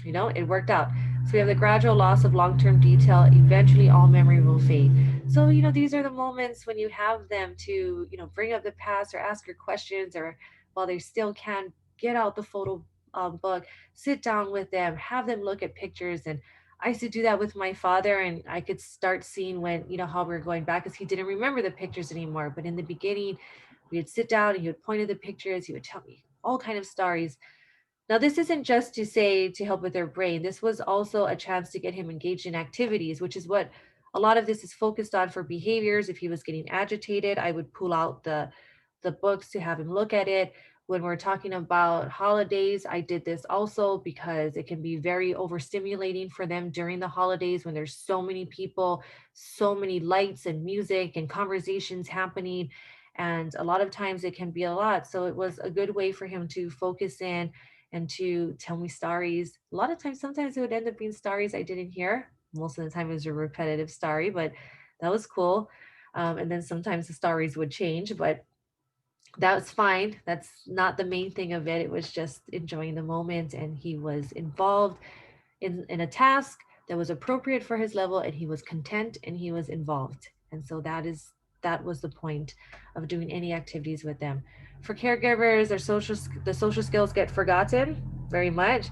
it worked out. So we have the gradual loss of long-term detail. Eventually, all memory will fade. So, these are the moments when you have them to, bring up the past or ask your questions, or while they still can, get out the photo book, sit down with them, have them look at pictures. And I used to do that with my father, and I could start seeing when, how we were going back, because he didn't remember the pictures anymore. But in the beginning, we would sit down and he would point at the pictures. He would tell me all kind of stories. Now, this isn't just to say to help with their brain. This was also a chance to get him engaged in activities, which is what a lot of this is focused on for behaviors. If he was getting agitated, I would pull out the books to have him look at it. When we're talking about holidays, I did this also because it can be very overstimulating for them during the holidays when there's so many people, so many lights and music and conversations happening. And a lot of times it can be a lot. So it was a good way for him to focus in and to tell me stories. A lot of times, sometimes it would end up being stories I didn't hear. Most of the time, it was a repetitive story, but that was cool. And then sometimes the stories would change, but that was fine. That's not the main thing of it. It was just enjoying the moment, and he was involved in a task that was appropriate for his level, and he was content and he was involved. And so that was the point of doing any activities with them. For caregivers, the social skills get forgotten very much.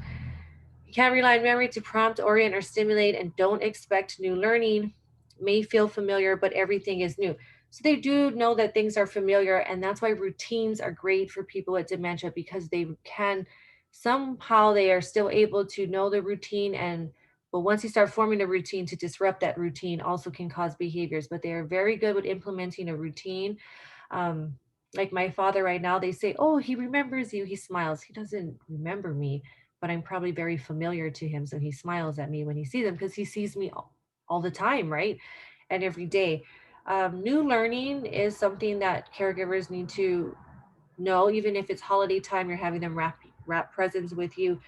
You can't rely on memory to prompt, orient, or stimulate, and don't expect new learning. May feel familiar, but everything is new. So they do know that things are familiar, and that's why routines are great for people with dementia, because they can somehow they are still able to know the routine. And but once you start forming a routine, to disrupt that routine also can cause behaviors. But they are very good with implementing a routine. um, like my father right now, they say, oh, he remembers you, he smiles. He doesn't remember me, but I'm probably very familiar to him, so he smiles at me when he sees them, because he sees me all the time, right? And every day. New learning is something that caregivers need to know. Even if it's holiday time, you're having them wrap presents with you,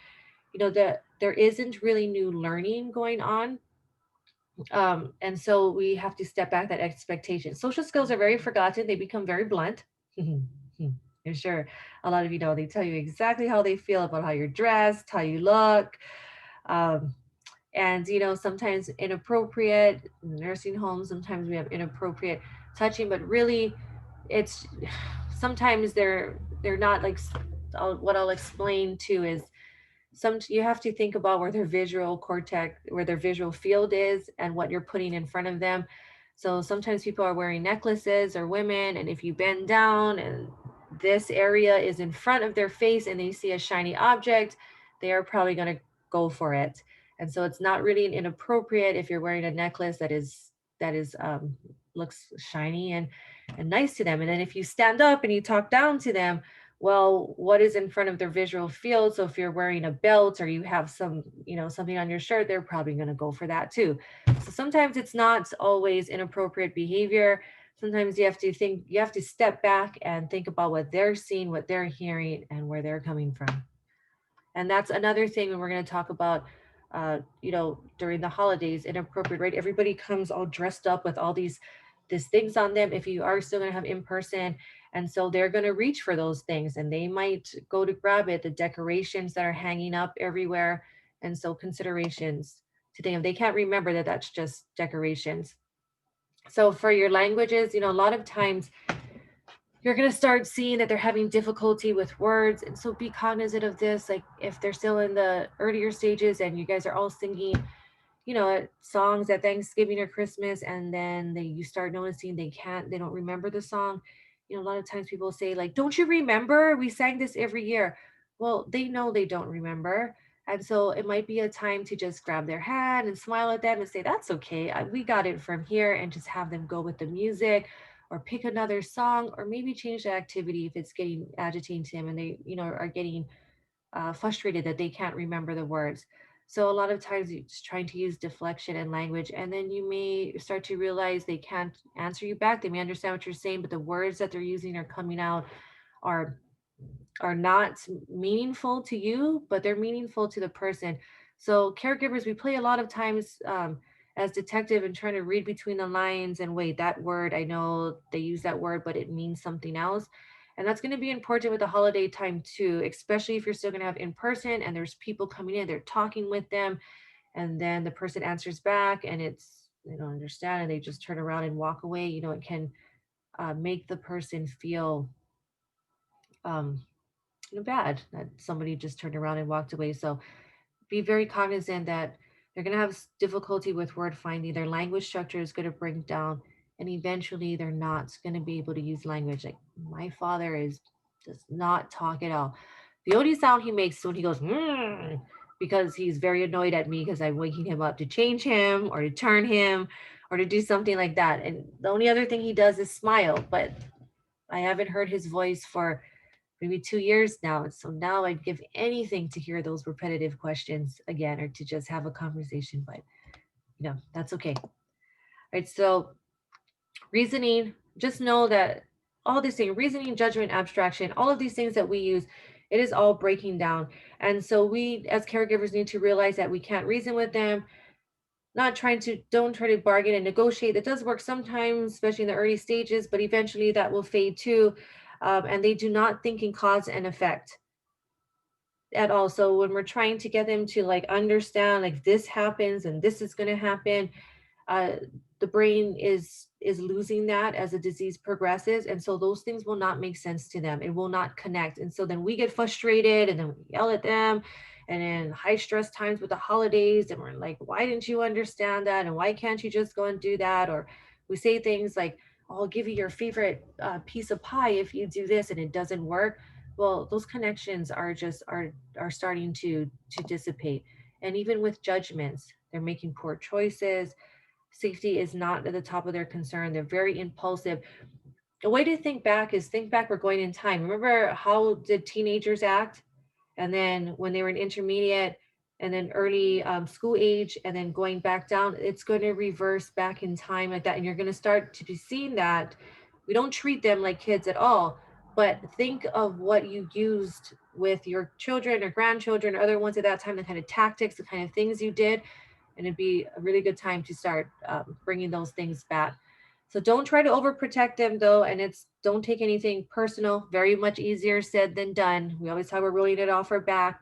that there isn't really new learning going on. And so we have to step back that expectation. Social skills are very forgotten. They become very blunt. I'm sure a lot of you know, they tell you exactly how they feel about how you're dressed, how you look. Um, and, sometimes inappropriate nursing homes, sometimes we have inappropriate touching, but really it's sometimes they're not like what I'll explain to is you have to think about where their visual cortex, where their visual field is, and what you're putting in front of them. So sometimes people are wearing necklaces, or women, and if you bend down and this area is in front of their face and they see a shiny object, they are probably going to go for it. And so it's not really inappropriate if you're wearing a necklace that is looks shiny and nice to them. And then if you stand up and you talk down to them, well, what is in front of their visual field? So if you're wearing a belt or you have something on your shirt, they're probably going to go for that too. So sometimes it's not always inappropriate behavior. Sometimes you have to step back and think about what they're seeing, what they're hearing, and where they're coming from. And that's another thing when we're going to talk about, during the holidays, inappropriate, right? Everybody comes all dressed up with all these things on them if you are still going to have in person. And so they're going to reach for those things and they might go to grab it, the decorations that are hanging up everywhere. And so considerations to think of, they can't remember that that's just decorations. So for your languages, a lot of times you're going to start seeing that they're having difficulty with words. And so be cognizant of this. Like if they're still in the earlier stages and you guys are all singing, songs at Thanksgiving or Christmas, and then you start noticing they don't remember the song. A lot of times people say like, don't you remember? We sang this every year. Well, they know they don't remember. And so it might be a time to just grab their hand and smile at them and say, that's okay. We got it from here, and just have them go with the music or pick another song, or maybe change the activity if it's getting agitating to them and they, are getting frustrated that they can't remember the words. So a lot of times you're just trying to use deflection and language, and then you may start to realize they can't answer you back. They may understand what you're saying, but the words that they're using are coming out are not meaningful to you, but they're meaningful to the person. So caregivers, we play a lot of times as detective and trying to read between the lines and wait, that word, I know they use that word, but it means something else. And that's going to be important with the holiday time too, especially if you're still going to have in person and there's people coming in, they're talking with them, and then the person answers back and it's, they don't understand and they just turn around and walk away. You know, it can make the person feel um, bad that somebody just turned around and walked away. So be very cognizant that they're going to have difficulty with word finding. Their language structure is going to break down, and eventually they're not going to be able to use language. Like my father does not talk at all. The only sound he makes is when he goes because he's very annoyed at me because I'm waking him up to change him or to turn him or to do something like that. And the only other thing he does is smile, but I haven't heard his voice for maybe 2 years now. And so now I'd give anything to hear those repetitive questions again or to just have a conversation, but that's okay. All right. So reasoning, just know that all these things, reasoning, judgment, abstraction, all of these things that we use, it is all breaking down. And so we as caregivers need to realize that we can't reason with them, don't try to bargain and negotiate. That does work sometimes, especially in the early stages, but eventually that will fade too. And they do not think in cause and effect at all. So when we're trying to get them to like understand like this happens and this is going to happen, uh, the brain is losing that as the disease progresses, and so those things will not make sense to them. It will not connect, and so then we get frustrated, and then we yell at them, and in high stress times with the holidays, and we're like, why didn't you understand that, and why can't you just go and do that? Or we say things like, oh, I'll give you your favorite piece of pie if you do this, and it doesn't work. Well, those connections are starting to dissipate. And even with judgments, they're making poor choices. Safety is not at the top of their concern. They're very impulsive. A way to think back, we're going in time. Remember, how did teenagers act? And then when they were in intermediate and then early school age and then going back down, it's going to reverse back in time like that. And you're going to start to be seeing that. We don't treat them like kids at all, but think of what you used with your children or grandchildren or other ones at that time, the kind of tactics, the kind of things you did, and it'd be a really good time to start bringing those things back. So don't try to overprotect them though, and it's don't take anything personal. Very much easier said than done. We always talk about rolling it off our back.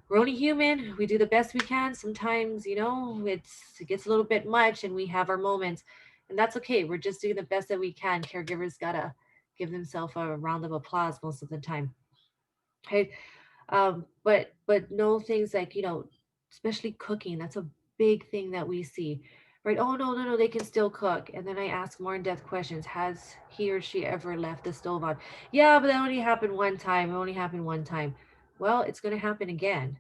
We're only human. We do the best we can. Sometimes, it gets a little bit much, and we have our moments, and that's okay. We're just doing the best that we can. Caregivers gotta give themselves a round of applause most of the time. Okay, but no things like especially cooking. That's a big thing that we see, right? Oh no, no, no, they can still cook. And then I ask more in-depth questions. Has he or she ever left the stove on? Yeah, but that only happened one time. It only happened one time. Well, it's going to happen again,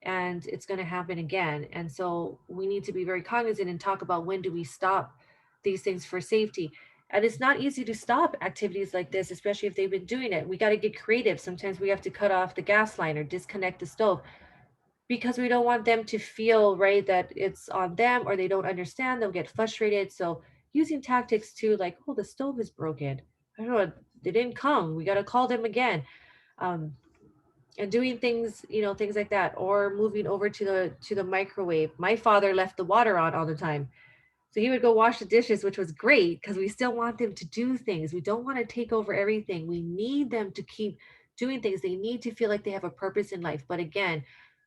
and it's going to happen again. And so we need to be very cognizant and talk about when do we stop these things for safety. And it's not easy to stop activities like this, especially if they've been doing it. We got to get creative. Sometimes we have to cut off the gas line or disconnect the stove because we don't want them to feel right that it's on them or they don't understand. They'll get frustrated. So using tactics to like, oh, the stove is broken. I don't know, they didn't come. We got to call them again. Um, and doing things, things like that, or moving over to the microwave. My father left the water on all the time. So he would go wash the dishes, which was great because we still want them to do things. We don't want to take over everything. We need them to keep doing things. They need to feel like they have a purpose in life. But again,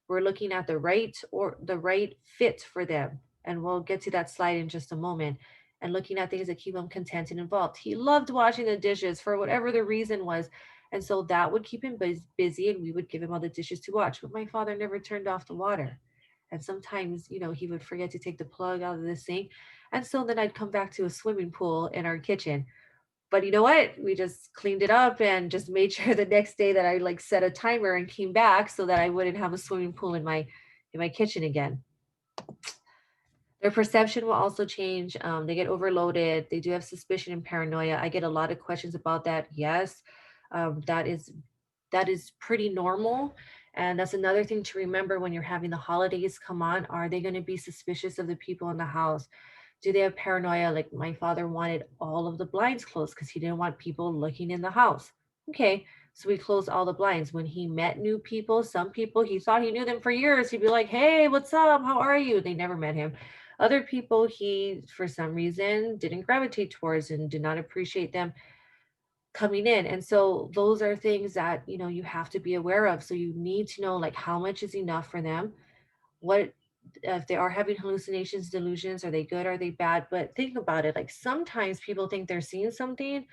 we're looking at the right fit for them. And we'll get to that slide in just a moment. And looking at things that keep him content and involved. He loved washing the dishes for whatever the reason was. And so that would keep him busy, and we would give him all the dishes to watch. But my father never turned off the water. And sometimes, he would forget to take the plug out of the sink. And so then I'd come back to a swimming pool in our kitchen. But you know what? We just cleaned it up and just made sure the next day that I like set a timer and came back so that I wouldn't have a swimming pool in my kitchen again. Their perception will also change. They get overloaded. They do have suspicion and paranoia. I get a lot of questions about that. Yes, that is pretty normal. And that's another thing to remember when you're having the holidays come on. Are they going to be suspicious of the people in the house? Do they have paranoia? Like my father wanted all of the blinds closed because he didn't want people looking in the house. Okay, so we closed all the blinds. When he met new people, some people he thought he knew them for years. He'd be like, "Hey, what's up? How are you?" They never met him. Other people he, for some reason, didn't gravitate towards and did not appreciate them coming in. And so those are things that, you have to be aware of. So you need to know like how much is enough for them. What if they are having hallucinations, delusions, are they good, are they bad? But think about it, like sometimes people think they're seeing something,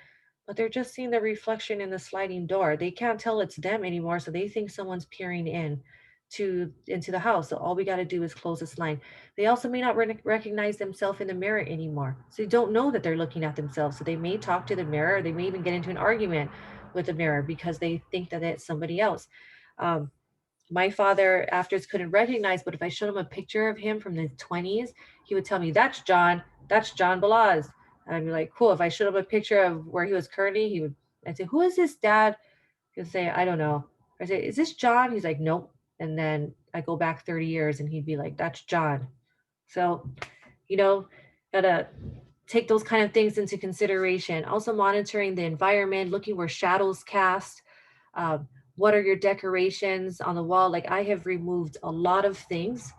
but they're just seeing the reflection in the sliding door. They can't tell it's them anymore, so they think someone's peering in into the house. So all we got to do is close this line. They also may not recognize themselves in the mirror anymore, so they don't know that they're looking at themselves. So they may talk to the mirror, or they may even get into an argument with the mirror because they think that it's somebody else. um, my father afterwards couldn't recognize, but if I showed him a picture of him from the 20s, he would tell me, that's John Balaz. And I'd be like, cool. If I showed him a picture of where he was currently, I'd say, who is this, dad? He'd say, I don't know. I say, is this John? He's like, nope. And then I go back 30 years and he'd be like, that's John. So, you know, gotta take those kind of things into consideration. Also monitoring the environment, looking where shadows cast. What are your decorations on the wall? Like I have removed a lot of things.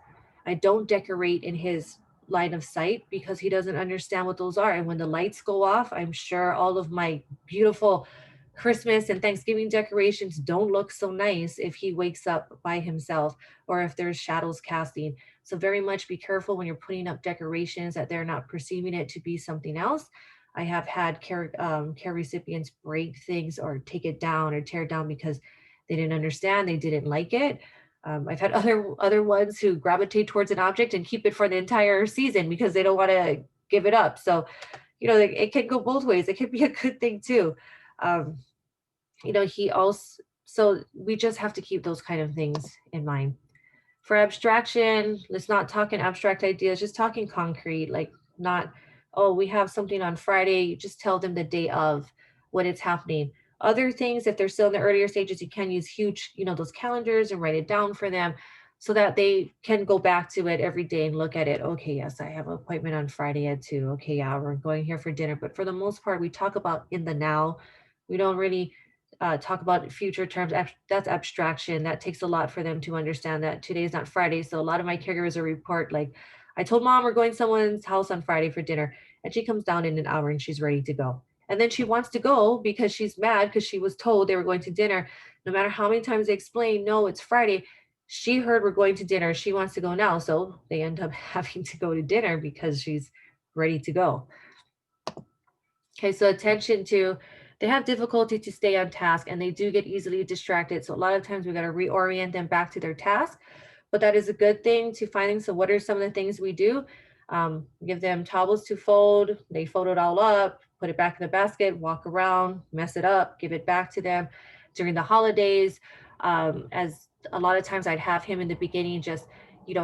I don't decorate in his line of sight because he doesn't understand what those are. And when the lights go off, I'm sure all of my beautiful Christmas and Thanksgiving decorations don't look so nice if he wakes up by himself or if there's shadows casting. So very much be careful when you're putting up decorations that they're not perceiving it to be something else. I have had care recipients break things or take it down or tear it down because they didn't understand, they didn't like it. I've had other ones who gravitate towards an object and keep it for the entire season because they don't want to give it up. So, it can go both ways. It can be a good thing too. Um, he also, so we just have to keep those kind of things in mind. For abstraction, let's not talk in abstract ideas, just talking concrete, like not, oh, we have something on Friday, you just tell them the day of when it's happening. Other things, if they're still in the earlier stages, you can use huge, those calendars and write it down for them so that they can go back to it every day and look at it. Okay, yes, I have an appointment on Friday at 2. Okay, yeah, we're going here for dinner. But for the most part, we talk about in the now. We don't really talk about future terms. That's abstraction. That takes a lot for them to understand that today is not Friday. So a lot of my caregivers will report like, I told mom we're going to someone's house on Friday for dinner, and she comes down in an hour and she's ready to go. And then she wants to go because she's mad because she was told they were going to dinner. No matter how many times they explain, no, it's Friday. She heard we're going to dinner. She wants to go now. So they end up having to go to dinner because she's ready to go. Okay, so attention to, they have difficulty to stay on task and they do get easily distracted. So a lot of times we got to reorient them back to their task, but that is a good thing to finding. So what are some of the things we do? Give them towels to fold. They fold it all up, put it back in the basket, walk around, mess it up, give it back to them during the holidays. As a lot of times I'd have him in the beginning just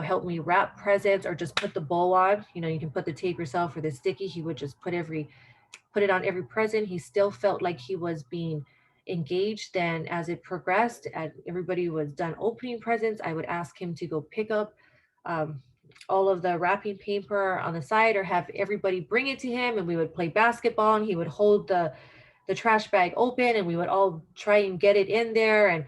help me wrap presents or just put the bow on. You can put the tape yourself or the sticky. He would just put it on every present. He still felt like he was being engaged. Then as it progressed and everybody was done opening presents, I would ask him to go pick up um, all of the wrapping paper on the side or have everybody bring it to him, and we would play basketball and he would hold the trash bag open and we would all try and get it in there,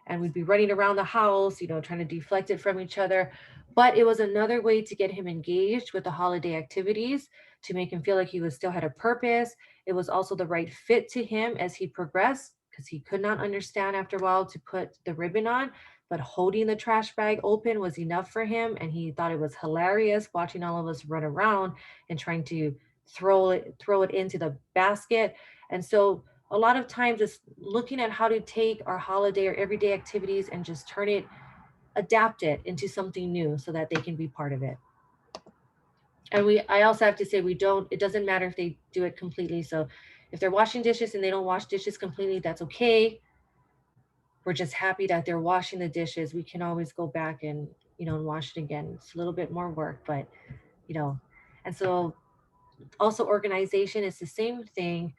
and we'd be running around the house, trying to deflect it from each other. But it was another way to get him engaged with the holiday activities, to make him feel like he was still had a purpose. It was also the right fit to him as he progressed because he could not understand after a while to put the ribbon on, but holding the trash bag open was enough for him. And he thought it was hilarious watching all of us run around and trying to throw it into the basket. And so a lot of times it's looking at how to take our holiday or everyday activities and just adapt it into something new so that they can be part of it. And I also have to say, it doesn't matter if they do it completely. So if they're washing dishes and they don't wash dishes completely, that's okay. We're just happy that they're washing the dishes. We can always go back and wash it again. It's a little bit more work, but you know, and so also organization is the same thing.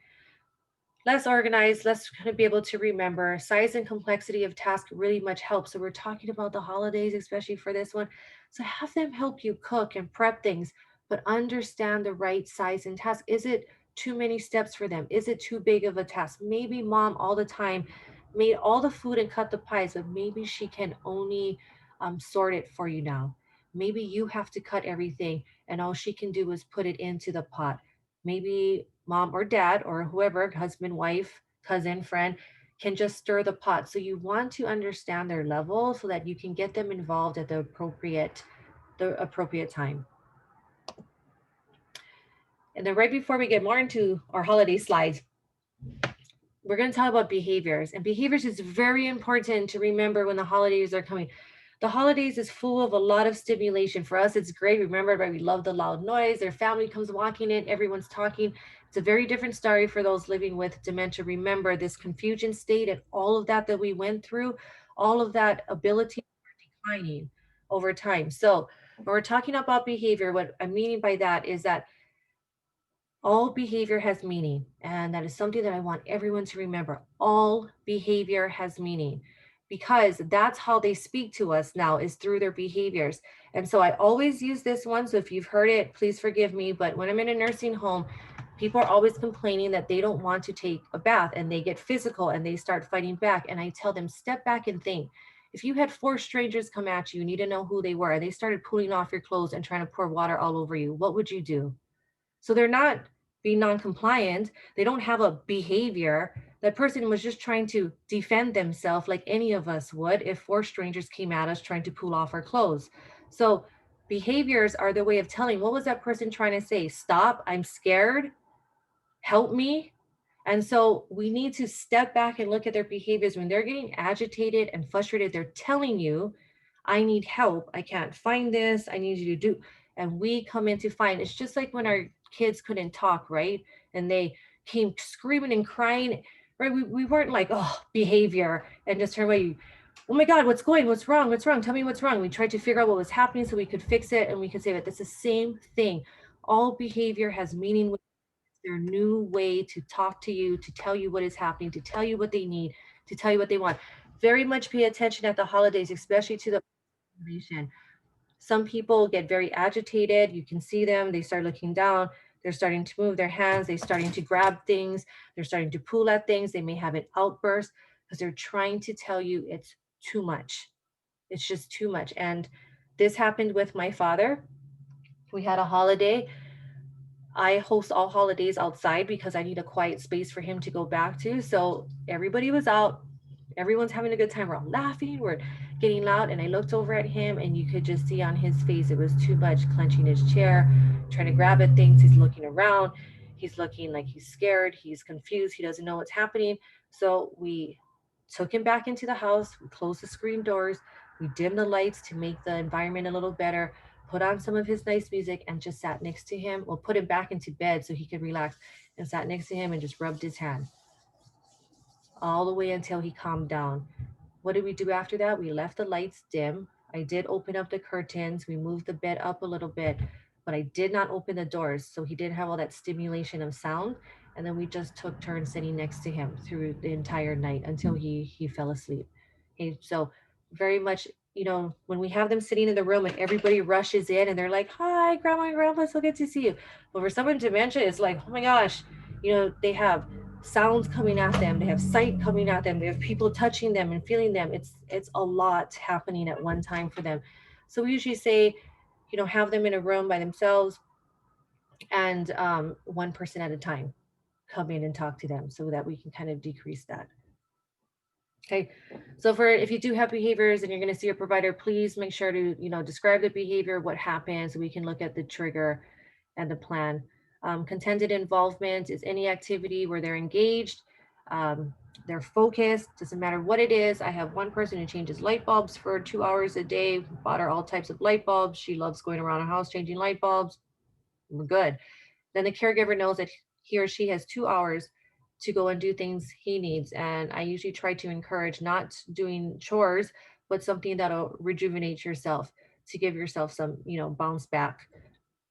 less organized, less going to be able to remember. Size and complexity of task really much helps. So we're talking about the holidays, especially for this one. So have them help you cook and prep things, but understand the right size and task. Is it too many steps for them? Is it too big of a task? Maybe mom all the time made all the food and cut the pies, but maybe she can only sort it for you now. Maybe you have to cut everything and all she can do is put it into the pot. Maybe mom or dad or whoever, husband, wife, cousin, friend, can just stir the pot. So you want to understand their level so that you can get them involved at the appropriate time. And then right before we get more into our holiday slides, we're going to talk about behaviors. And behaviors is very important to remember when the holidays are coming. The holidays is full of a lot of stimulation. For us, it's great. Remember, right? We love the loud noise. Their family comes walking in, everyone's talking. It's a very different story for those living with dementia. Remember this confusion state and all of that we went through, all of that ability declining over time. So when we're talking about behavior, what I'm meaning by that is that all behavior has meaning. And that is something that I want everyone to remember. All behavior has meaning because that's how they speak to us now is through their behaviors. And so I always use this one. So if you've heard it, please forgive me. But when I'm in a nursing home, people are always complaining that they don't want to take a bath and they get physical and they start fighting back. And I tell them, step back and think. If you had 4 strangers come at you, you need to know who they were. And they started pulling off your clothes and trying to pour water all over you. What would you do? So they're not being non-compliant. They don't have a behavior. That person was just trying to defend themselves like any of us would if 4 strangers came at us trying to pull off our clothes. So behaviors are the way of telling what was that person trying to say? Stop, I'm scared, help me. And so we need to step back and look at their behaviors when they're getting agitated and frustrated. They're telling you, I need help. I can't find this. I need you to do. And we come in to find. It's just like when our kids couldn't talk, right? And they came screaming and crying, right? We weren't like, oh, behavior, and just turn away. Oh my God, what's wrong? What's wrong? Tell me what's wrong. We tried to figure out what was happening so we could fix it and we could say that that's the same thing. All behavior has meaning. Their new way to talk to you, to tell you what is happening, to tell you what they need, to tell you what they want. Very much pay attention at the holidays, especially to the population. Some people get very agitated. You can see them. They start looking down. They're starting to move their hands. They're starting to grab things. They're starting to pull at things. They may have an outburst because they're trying to tell you it's too much. It's just too much. And this happened with my father. We had a holiday. I host all holidays outside because I need a quiet space for him to go back to. So everybody was out. Everyone's having a good time. We're all laughing. We're getting loud. And I looked over at him and you could just see on his face, it was too much, clenching his chair, trying to grab at things. He's looking around. He's looking like he's scared. He's confused. He doesn't know what's happening. So we took him back into the house. We closed the screen doors. We dimmed the lights to make the environment a little better, put on some of his nice music and just sat next to him. We'll put him back into bed so he could relax and sat next to him and just rubbed his hand all the way until he calmed down. What did we do after that? We left the lights dim. I did open up the curtains. We moved the bed up a little bit, but I did not open the doors. So he didn't have all that stimulation of sound. And then we just took turns sitting next to him through the entire night until he fell asleep. Okay, so very much, when we have them sitting in the room and everybody rushes in and they're like, hi, grandma and grandpa, so good to see you. But for someone with dementia, it's like, oh my gosh, they have sounds coming at them, they have sight coming at them, they have people touching them and feeling them. It's a lot happening at one time for them. So we usually say, have them in a room by themselves and one person at a time come in and talk to them so that we can kind of decrease that. Okay, so if you do have behaviors and you're going to see a provider, please make sure to describe the behavior, what happens, so we can look at the trigger and the plan. Contented involvement is any activity where they're engaged, they're focused, doesn't matter what it is. I have one person who changes light bulbs for 2 hours a day, bought her all types of light bulbs. She loves going around her house changing light bulbs. We're good. Then the caregiver knows that he or she has 2 hours to go and do things he needs. And I usually try to encourage not doing chores, but something that'll rejuvenate yourself to give yourself some, bounce back.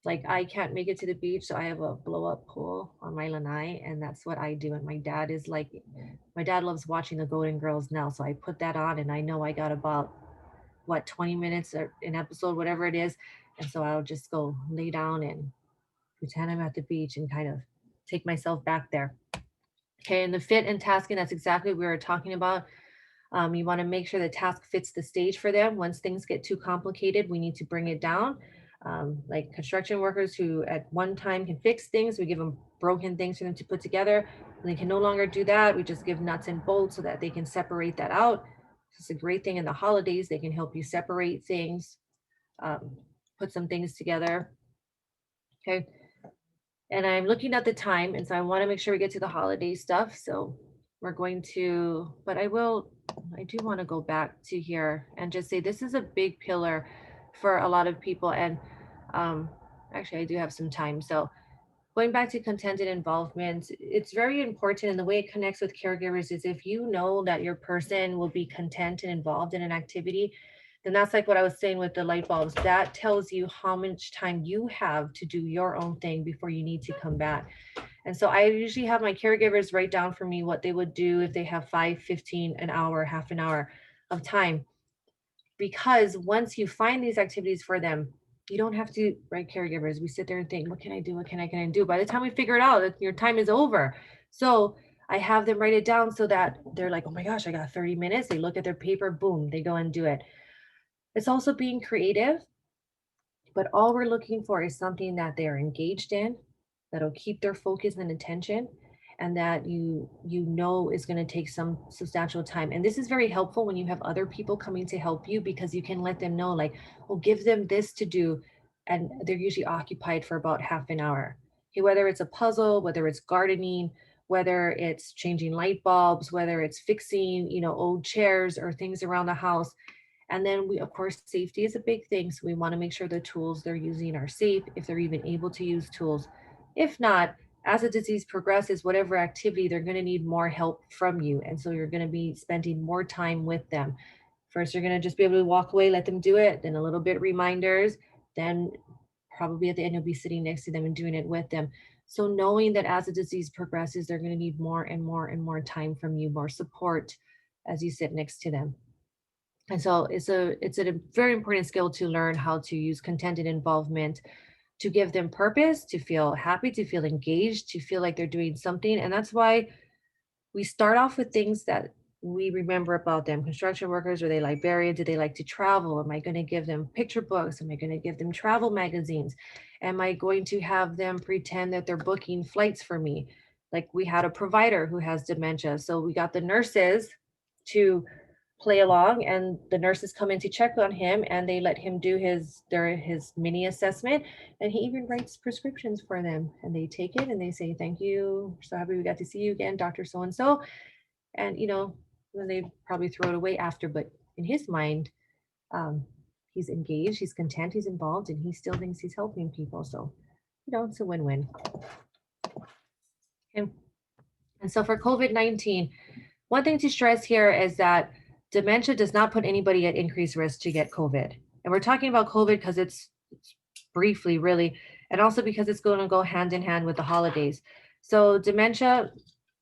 like I can't make it to the beach, so I have a blow up pool on my lanai, and that's what I do. And my dad is like, my dad loves watching the Golden Girls now, so I put that on, and I know I got about what 20 minutes or an episode, whatever it is, and so I'll just go lay down and pretend I'm at the beach and kind of take myself back there. Okay, and the fit and tasking, that's exactly what we were talking about. You want to make sure the task fits the stage for them. Once things get too complicated, we need to bring it down. Like construction workers who at one time can fix things, we give them broken things for them to put together. When they can no longer do that, we just give nuts and bolts so that they can separate that out. It's a great thing in the holidays. They can help you separate things, put some things together. Okay. And I'm looking at the time, and so I want to make sure we get to the holiday stuff. So we're going to, but I do want to go back to here and just say this is a big pillar for a lot of people. And um, actually, I do have some time. So going back to contented involvement, it's very important. And the way it connects with caregivers is if you know that your person will be content and involved in an activity, then that's like what I was saying with the light bulbs. That tells you how much time you have to do your own thing before you need to come back. And so I usually have my caregivers write down for me what they would do if they have 5, 15, an hour, half an hour of time. Because once you find these activities for them, you don't have to write caregivers. We sit there and think, what can I do? What can I do? By the time we figure it out, your time is over. So I have them write it down so that they're like, oh my gosh, I got 30 minutes. They look at their paper, boom, they go and do it. It's also being creative, but all we're looking for is something that they're engaged in, that'll keep their focus and attention, and that you know is going to take some substantial time. And this is very helpful when you have other people coming to help you, because you can let them know, like, well, give them this to do, and they're usually occupied for about half an hour. Okay, whether it's a puzzle, whether it's gardening, whether it's changing light bulbs, whether it's fixing, old chairs or things around the house. And then we, of course, safety is a big thing. So we want to make sure the tools they're using are safe, if they're even able to use tools. If not, as the disease progresses, whatever activity, they're going to need more help from you. And so you're going to be spending more time with them. First, you're going to just be able to walk away, let them do it, then a little bit reminders, then probably at the end, you'll be sitting next to them and doing it with them. So knowing that as the disease progresses, they're going to need more and more and more time from you, more support as you sit next to them. And so it's a very important skill to learn how to use contented involvement to give them purpose, to feel happy, to feel engaged, to feel like they're doing something. And that's why we start off with things that we remember about them. Construction workers, are they librarians? Do they like to travel? Am I going to give them picture books? Am I going to give them travel magazines? Am I going to have them pretend that they're booking flights for me? Like we had a provider who has dementia. So we got the nurses to play along, and the nurses come in to check on him, and they let him do his mini assessment, and he even writes prescriptions for them, and they take it and they say, thank you, so happy we got to see you again, Dr. So and so. And then they probably throw it away after, but in his mind, he's engaged, he's content, he's involved, and he still thinks he's helping people. So it's a win-win. Okay. And so for COVID-19, one thing to stress here is that dementia does not put anybody at increased risk to get COVID. And we're talking about COVID because it's briefly, really, and also because it's going to go hand in hand with the holidays. So dementia,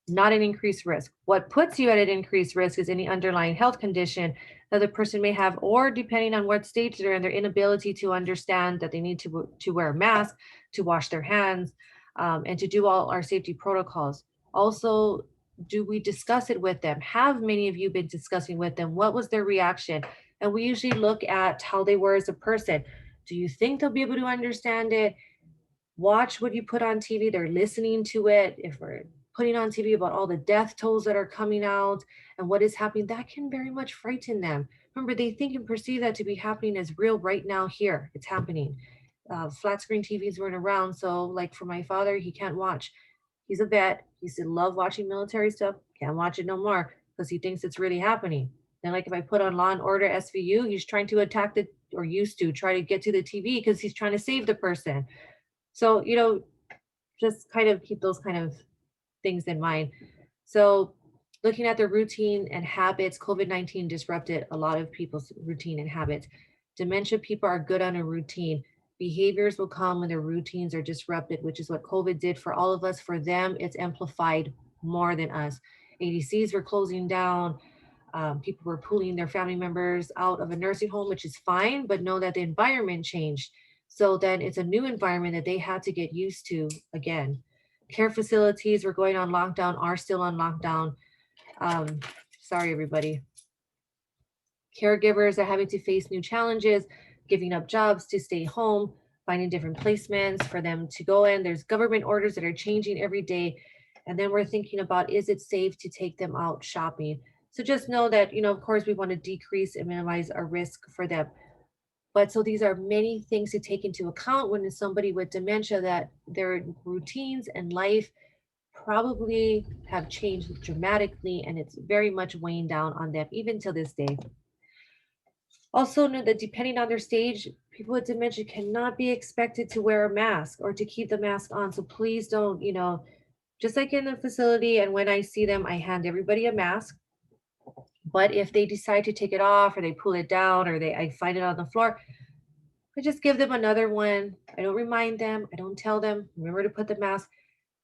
not an increased risk. What puts you at an increased risk is any underlying health condition that the person may have, or depending on what stage they're in, their inability to understand that they need to wear a mask, to wash their hands, and to do all our safety protocols. Also, do we discuss it with them? Have many of you been discussing with them? What was their reaction? And we usually look at how they were as a person. Do you think they'll be able to understand it? Watch what you put on TV. They're listening to it. If we're putting on TV about all the death tolls that are coming out and what is happening, that can very much frighten them. Remember, they think and perceive that to be happening as real right now here. It's happening. Flat screen TVs weren't around. So like for my father, he can't watch. He's a vet. He used to love watching military stuff. Can't watch it no more because he thinks it's really happening. And like if I put on Law and Order SVU, he's trying to attack or used to try to get to the TV because he's trying to save the person. So, just kind of keep those kind of things in mind. So looking at their routine and habits, COVID-19 disrupted a lot of people's routine and habits. Dementia people are good on a routine. Behaviors will come when their routines are disrupted, which is what COVID did for all of us. For them, it's amplified more than us. ADCs were closing down. People were pulling their family members out of a nursing home, which is fine, but know that the environment changed. So then it's a new environment that they had to get used to again. Care facilities were going on lockdown, are still on lockdown. Um, Sorry, everybody. Caregivers are having to face new challenges, giving up jobs to stay home, finding different placements for them to go in. There's government orders that are changing every day. And then we're thinking about, is it safe to take them out shopping? So just know that, of course, we want to decrease and minimize our risk for them. But so these are many things to take into account when it's somebody with dementia, that their routines and life probably have changed dramatically, and it's very much weighing down on them even till this day. Also know that depending on their stage, people with dementia cannot be expected to wear a mask or to keep the mask on. So please don't, just like in the facility, and when I see them, I hand everybody a mask. But if they decide to take it off or they pull it down or I find it on the floor, I just give them another one. I don't remind them. I don't tell them, remember to put the mask,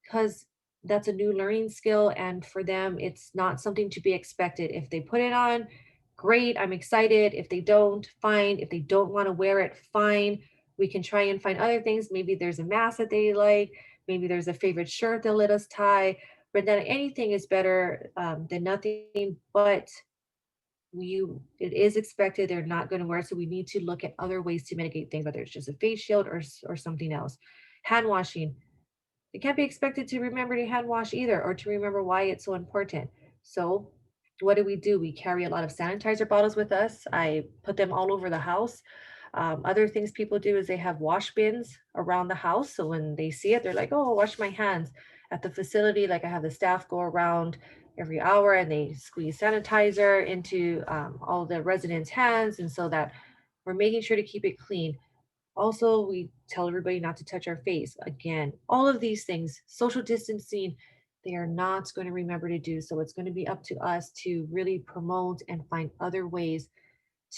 because that's a new learning skill. And for them, it's not something to be expected. If they put it on, great, I'm excited. If they don't, fine. If they don't want to wear it, fine. We can try and find other things. Maybe there's a mask that they like. Maybe there's a favorite shirt they'll let us tie. But then anything is better than nothing. But it is expected they're not going to wear it. So we need to look at other ways to mitigate things, whether it's just a face shield or something else. Hand washing. They can't be expected to remember to hand wash either, or to remember why it's so important. So what do? We carry a lot of sanitizer bottles with us. I put them all over the house. Other things people do is they have wash bins around the house. So when they see it, they're like, oh, wash my hands. At the facility, like I have the staff go around every hour and they squeeze sanitizer into all the residents' hands. And so that we're making sure to keep it clean. Also, we tell everybody not to touch our face. Again, all of these things, social distancing, they are not going to remember to do. So it's going to be up to us to really promote and find other ways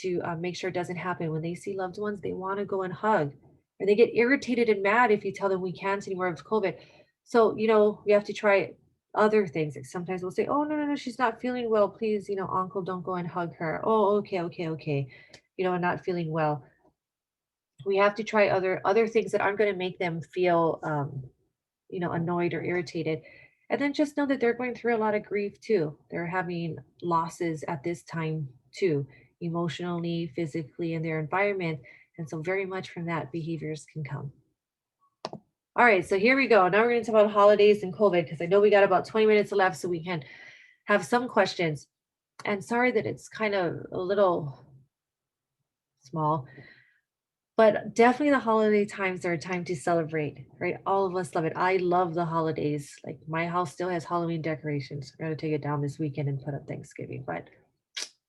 to make sure it doesn't happen. When they see loved ones, they want to go and hug, or they get irritated and mad if you tell them we can't anymore with COVID. So, we have to try other things. Like sometimes we'll say, oh, no, no, no, she's not feeling well. Please, uncle, don't go and hug her. Oh, okay, okay, okay. Not feeling well. We have to try other things that aren't going to make them feel annoyed or irritated. And then just know that they're going through a lot of grief too. They're having losses at this time too, emotionally, physically, in their environment. And so very much from that, behaviors can come. All right, so here we go. Now we're going to talk about holidays and COVID, because I know we got about 20 minutes left, so we can have some questions. And sorry that it's kind of a little small, but definitely the holiday times are a time to celebrate, right? All of us love it. I love the holidays. Like my house still has Halloween decorations. I'm gonna take it down this weekend and put up Thanksgiving, but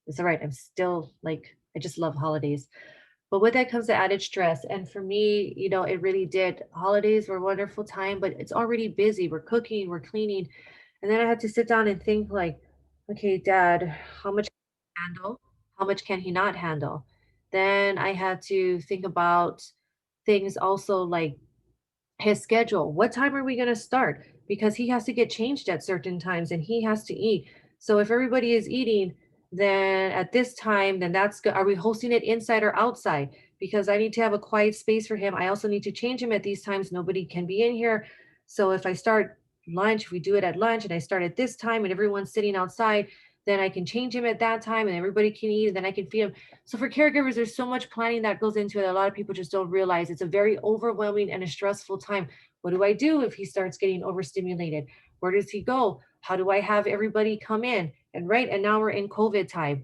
it's all right. I'm still like, I just love holidays. But with that comes the added stress. And for me, it really did. Holidays were a wonderful time, but it's already busy. We're cooking, we're cleaning. And then I had to sit down and think like, okay, Dad, how much can he handle? How much can he not handle? Then I had to think about things also like his schedule. What time are we going to start? Because he has to get changed at certain times and he has to eat. So if everybody is eating, then at this time, then that's good. Are we hosting it inside or outside? Because I need to have a quiet space for him. I also need to change him at these times. Nobody can be in here. So if I start lunch, we do it at lunch and I start at this time and everyone's sitting outside, then I can change him at that time and everybody can eat and then I can feed him. So for caregivers, there's so much planning that goes into it. A lot of people just don't realize it's a very overwhelming and a stressful time. What do I do if he starts getting overstimulated? Where does he go? How do I have everybody come in? And now we're in COVID time.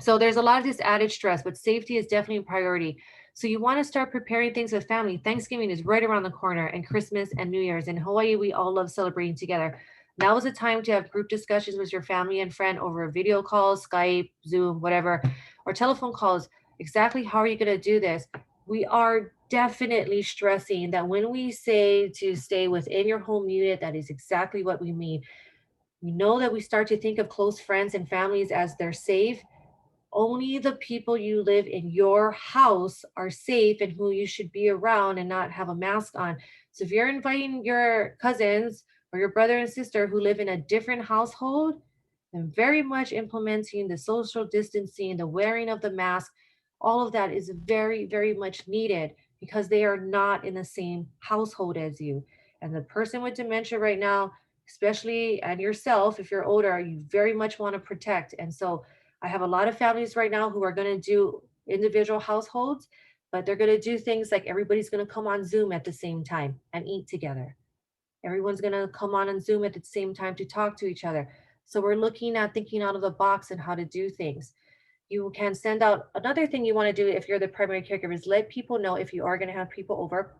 So there's a lot of this added stress, but safety is definitely a priority. So you want to start preparing things with family. Thanksgiving is right around the corner, and Christmas and New Year's. In Hawaii, we all love celebrating together. Now is a time to have group discussions with your family and friend over video calls, Skype, Zoom, whatever, or telephone calls. Exactly how are you going to do this? We are definitely stressing that when we say to stay within your home unit, that is exactly what we mean. We know that we start to think of close friends and families as they're safe. only the people you live in your house are safe and who you should be around and not have a mask on. So if you're inviting your cousins or your brother and sister who live in a different household, then very much implementing the social distancing, the wearing of the mask, all of that is very, very much needed because they are not in the same household as you. And the person with dementia right now, especially, and yourself, if you're older, you very much want to protect. And so I have a lot of families right now who are going to do individual households, but they're going to do things like everybody's going to come on Zoom at the same time and eat together. Everyone's going to come on Zoom at the same time to talk to each other. So we're looking at thinking out of the box and how to do things. You can send out another thing you want to do if you're the primary caregiver is let people know if you are going to have people over.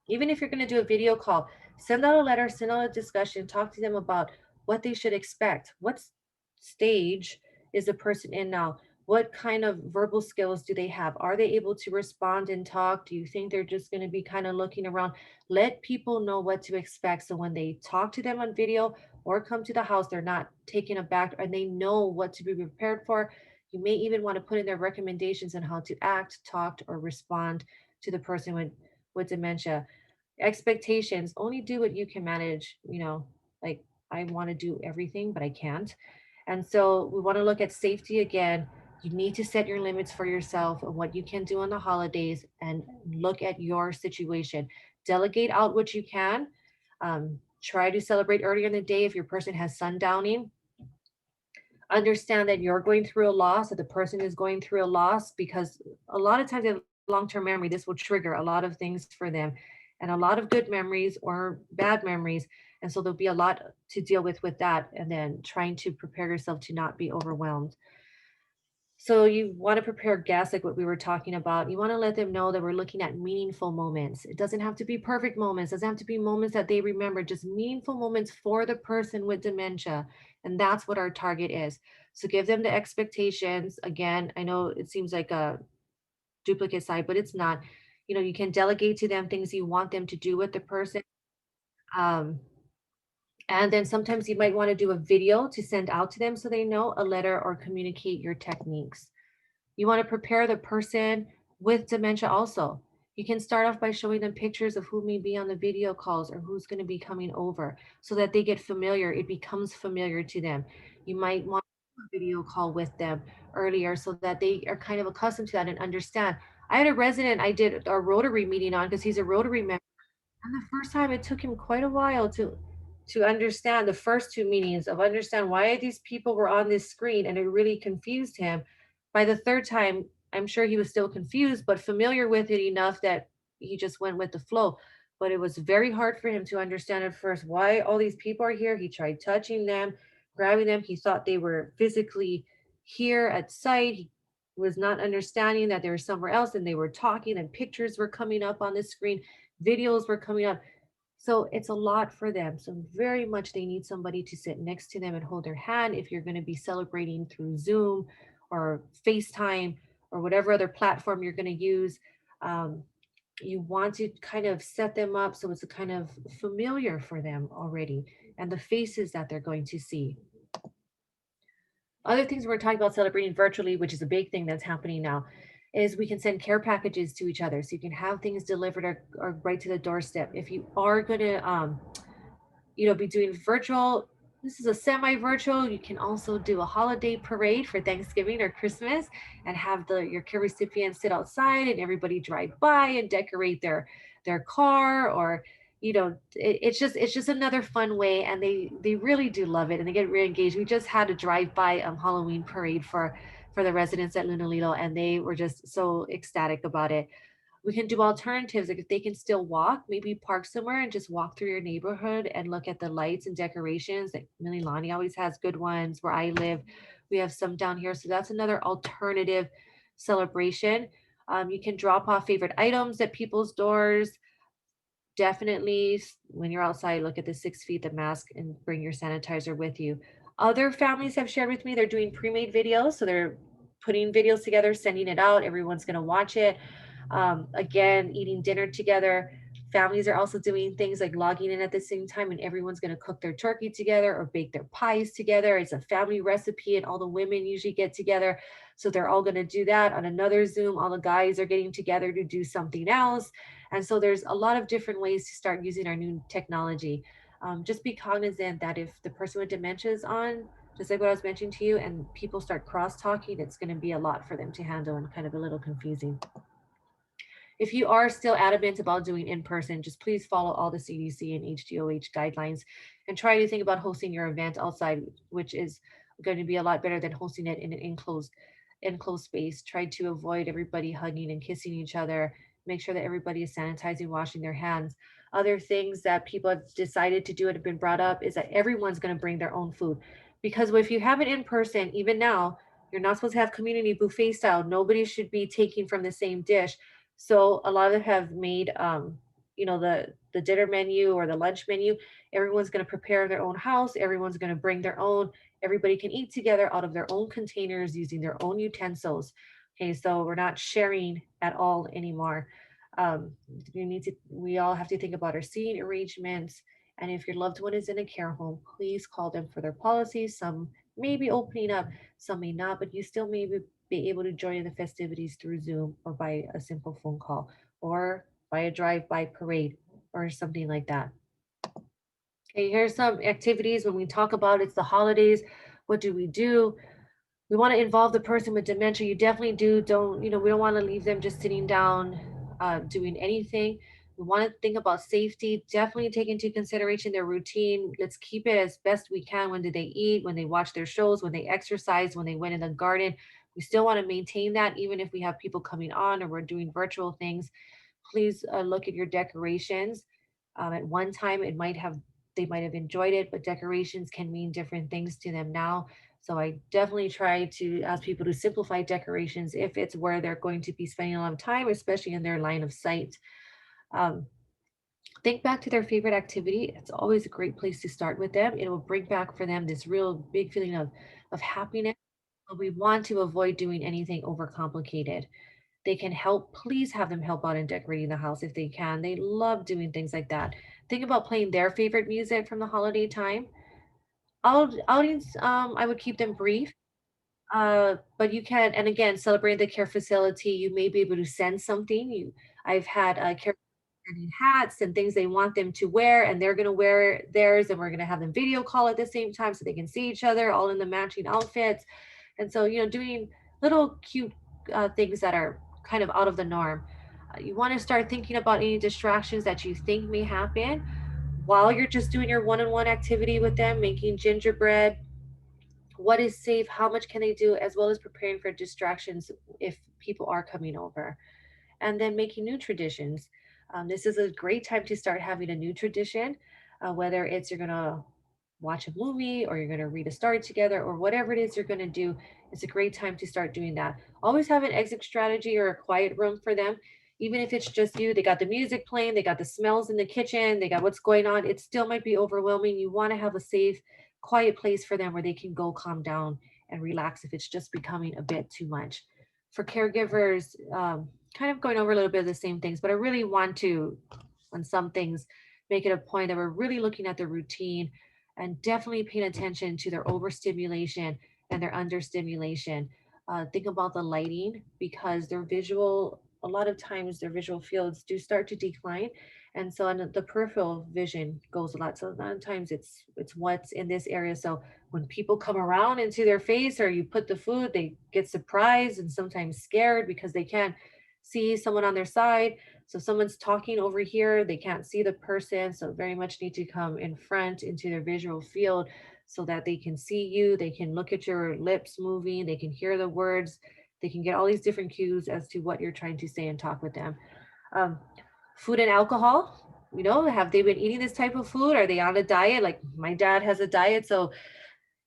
Even if you're going to do a video call, send out a letter, send out a discussion, talk to them about what they should expect. What stage is the person in now? What kind of verbal skills do they have? Are they able to respond and talk? Do you think they're just going to be kind of looking around? Let people know what to expect. So when they talk to them on video or come to the house, they're not taken aback and they know what to be prepared for. You may even want to put in their recommendations on how to act, talk, or respond to the person with dementia. Expectations, only do what you can manage, like I want to do everything, but I can't. And so we want to look at safety again. You need to set your limits for yourself and what you can do on the holidays and look at your situation. Delegate out what you can. Try to celebrate earlier in the day if your person has sundowning. Understand that you're going through a loss, that the person is going through a loss, because a lot of times they have long-term memory. This will trigger a lot of things for them and a lot of good memories or bad memories. And so there'll be a lot to deal with that. And then trying to prepare yourself to not be overwhelmed. So you want to prepare guests like what we were talking about. You want to let them know that we're looking at meaningful moments. It doesn't have to be perfect moments. It doesn't have to be moments that they remember, just meaningful moments for the person with dementia. And that's what our target is. So give them the expectations. Again, I know it seems like a duplicate side, but it's not. You can delegate to them things you want them to do with the person. Um, and then sometimes you might want to do a video to send out to them so they know, a letter, or communicate your techniques. You want to prepare the person with dementia also. You can start off by showing them pictures of who may be on the video calls or who's going to be coming over so that they get familiar. It becomes familiar to them. You might want a video call with them earlier so that they are kind of accustomed to that and understand. I had a resident I did a Rotary meeting on because he's a Rotary member. And the first time it took him quite a while to understand the first two meetings of understand why these people were on this screen, and it really confused him. By the third time, I'm sure he was still confused, but familiar with it enough that he just went with the flow. But it was very hard for him to understand at first why all these people are here. He tried touching them, grabbing them. He thought they were physically here at sight. He was not understanding that they were somewhere else and they were talking and pictures were coming up on the screen, videos were coming up. So it's a lot for them. So very much they need somebody to sit next to them and hold their hand if you're going to be celebrating through Zoom or FaceTime or whatever other platform you're going to use. You want to kind of set them up so it's a kind of familiar for them already and the faces that they're going to see. Other things we're talking about celebrating virtually, which is a big thing that's happening now, is we can send care packages to each other. So you can have things delivered or right to the doorstep. If you are going to, be doing virtual, this is a semi-virtual. You can also do a holiday parade for Thanksgiving or Christmas and have your care recipients sit outside and everybody drive by and decorate their car, or it's just another fun way, and they really do love it and they get really engaged. We just had a drive-by Halloween parade for the residents at Lunalilo, and they were just so ecstatic about it. We can do alternatives, like if they can still walk, maybe park somewhere and just walk through your neighborhood and look at the lights and decorations. Like Mililani always has good ones. Where I live, we have some down here, so that's another alternative celebration. You can drop off favorite items at people's doors. Definitely, when you're outside, look at the 6 feet, the mask, and bring your sanitizer with you. Other families have shared with me they're doing pre-made videos. So they're putting videos together, sending it out. Everyone's going to watch it. Again, eating dinner together. families are also doing things like logging in at the same time, and everyone's going to cook their turkey together or bake their pies together. It's a family recipe, and all the women usually get together. So they're all going to do that on another Zoom. All the guys are getting together to do something else. And so there's a lot of different ways to start using our new technology. Just be cognizant that if the person with dementia is on, just like what I was mentioning to you, and people start cross talking, it's going to be a lot for them to handle and kind of a little confusing. If you are still adamant about doing in person, just please follow all the CDC and HDOH guidelines and try to think about hosting your event outside, which is going to be a lot better than hosting it in an enclosed space. Try to avoid everybody hugging and kissing each other. Make sure that everybody is sanitizing, washing their hands. Other things that people have decided to do and have been brought up is that everyone's going to bring their own food. Because if you have it in person, even now, you're not supposed to have community buffet style. Nobody should be taking from the same dish. So a lot of them have made, the dinner menu or the lunch menu. Everyone's going to prepare their own house. Everyone's going to bring their own. Everybody can eat together out of their own containers using their own utensils. Okay, so we're not sharing at all anymore. Um, we all have to think about our seating arrangements. And if your loved one is in a care home, please call them for their policies. Some may be opening up, some may not, but you still may be able to join in the festivities through Zoom or by a simple phone call or by a drive-by parade or something like that. Okay, here's some activities when we talk about it's the holidays. What do? We want to involve the person with dementia. You definitely don't, we don't want to leave them just sitting down doing anything. We want to think about safety, definitely take into consideration their routine. Let's keep it as best we can. When do they eat, when they watch their shows, when they exercise, when they went in the garden. We still want to maintain that even if we have people coming on or we're doing virtual things. Please look at your decorations. At one time, they might have enjoyed it, but decorations can mean different things to them now. So I definitely try to ask people to simplify decorations if it's where they're going to be spending a lot of time, especially in their line of sight. Um, think back to their favorite activity. It's always a great place to start with them. It will bring back for them this real big feeling of happiness. But we want to avoid doing anything overcomplicated. They can help, please have them help out in decorating the house if they can. They love doing things like that. Think about playing their favorite music from the holiday time. Outings, I would keep them brief. But you can, and again, celebrate the care facility. You may be able to send something. I've had care sending hats and things they want them to wear, and they're going to wear theirs, and we're going to have them video call at the same time so they can see each other all in the matching outfits. And so, doing little cute things that are kind of out of the norm. You want to start thinking about any distractions that you think may happen while you're just doing your one-on-one activity with them, making gingerbread. What is safe, how much can they do, as well as preparing for distractions if people are coming over, and then making new traditions. This is a great time to start having a new tradition, whether it's you're gonna watch a movie or you're gonna read a story together or whatever it is you're gonna do. It's a great time to start doing that. Always have an exit strategy or a quiet room for them. Even if it's just you, they got the music playing, they got the smells in the kitchen, they got what's going on. It still might be overwhelming. You want to have a safe, quiet place for them where they can go calm down and relax if it's just becoming a bit too much. For caregivers, kind of going over a little bit of the same things, but I really want to, on some things, make it a point that we're really looking at the routine and definitely paying attention to their overstimulation and their understimulation. Think about the lighting because a lot of times their visual fields do start to decline. And so the peripheral vision goes a lot. So a lot of times it's what's in this area. So when people come around into their face or you put the food, they get surprised and sometimes scared because they can't see someone on their side. So someone's talking over here, they can't see the person. So very much need to come in front into their visual field so that they can see you, they can look at your lips moving, they can hear the words, they can get all these different cues as to what you're trying to say and talk with them. Um, food and alcohol, have they been eating this type of food? Are they on a diet? Like my dad has a diet, so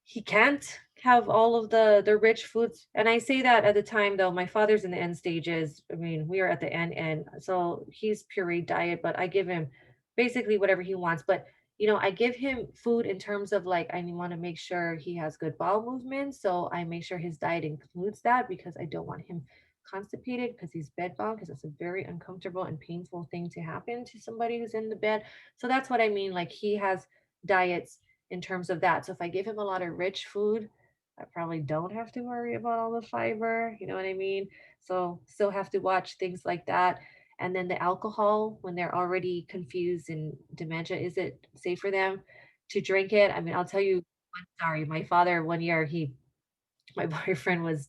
he can't have all of the rich foods. And I say that at the time though, my father's in the end stages. I mean, we are at the end, so he's puree diet, but I give him basically whatever he wants. But I give him food in terms of like I want to make sure he has good bowel movement. So I make sure his diet includes that because I don't want him constipated because he's bedbound, because it's a very uncomfortable and painful thing to happen to somebody who's in the bed. So that's what I mean. Like he has diets in terms of that. So if I give him a lot of rich food, I probably don't have to worry about all the fiber. You know what I mean? So still have to watch things like that. And then the alcohol, when they're already confused and dementia, is it safe for them to drink it? I mean, I'll tell you one story. My father, one year, my boyfriend was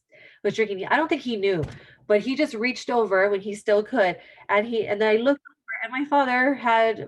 drinking. I don't think he knew, but he just reached over when he still could, and then I looked over, and my father had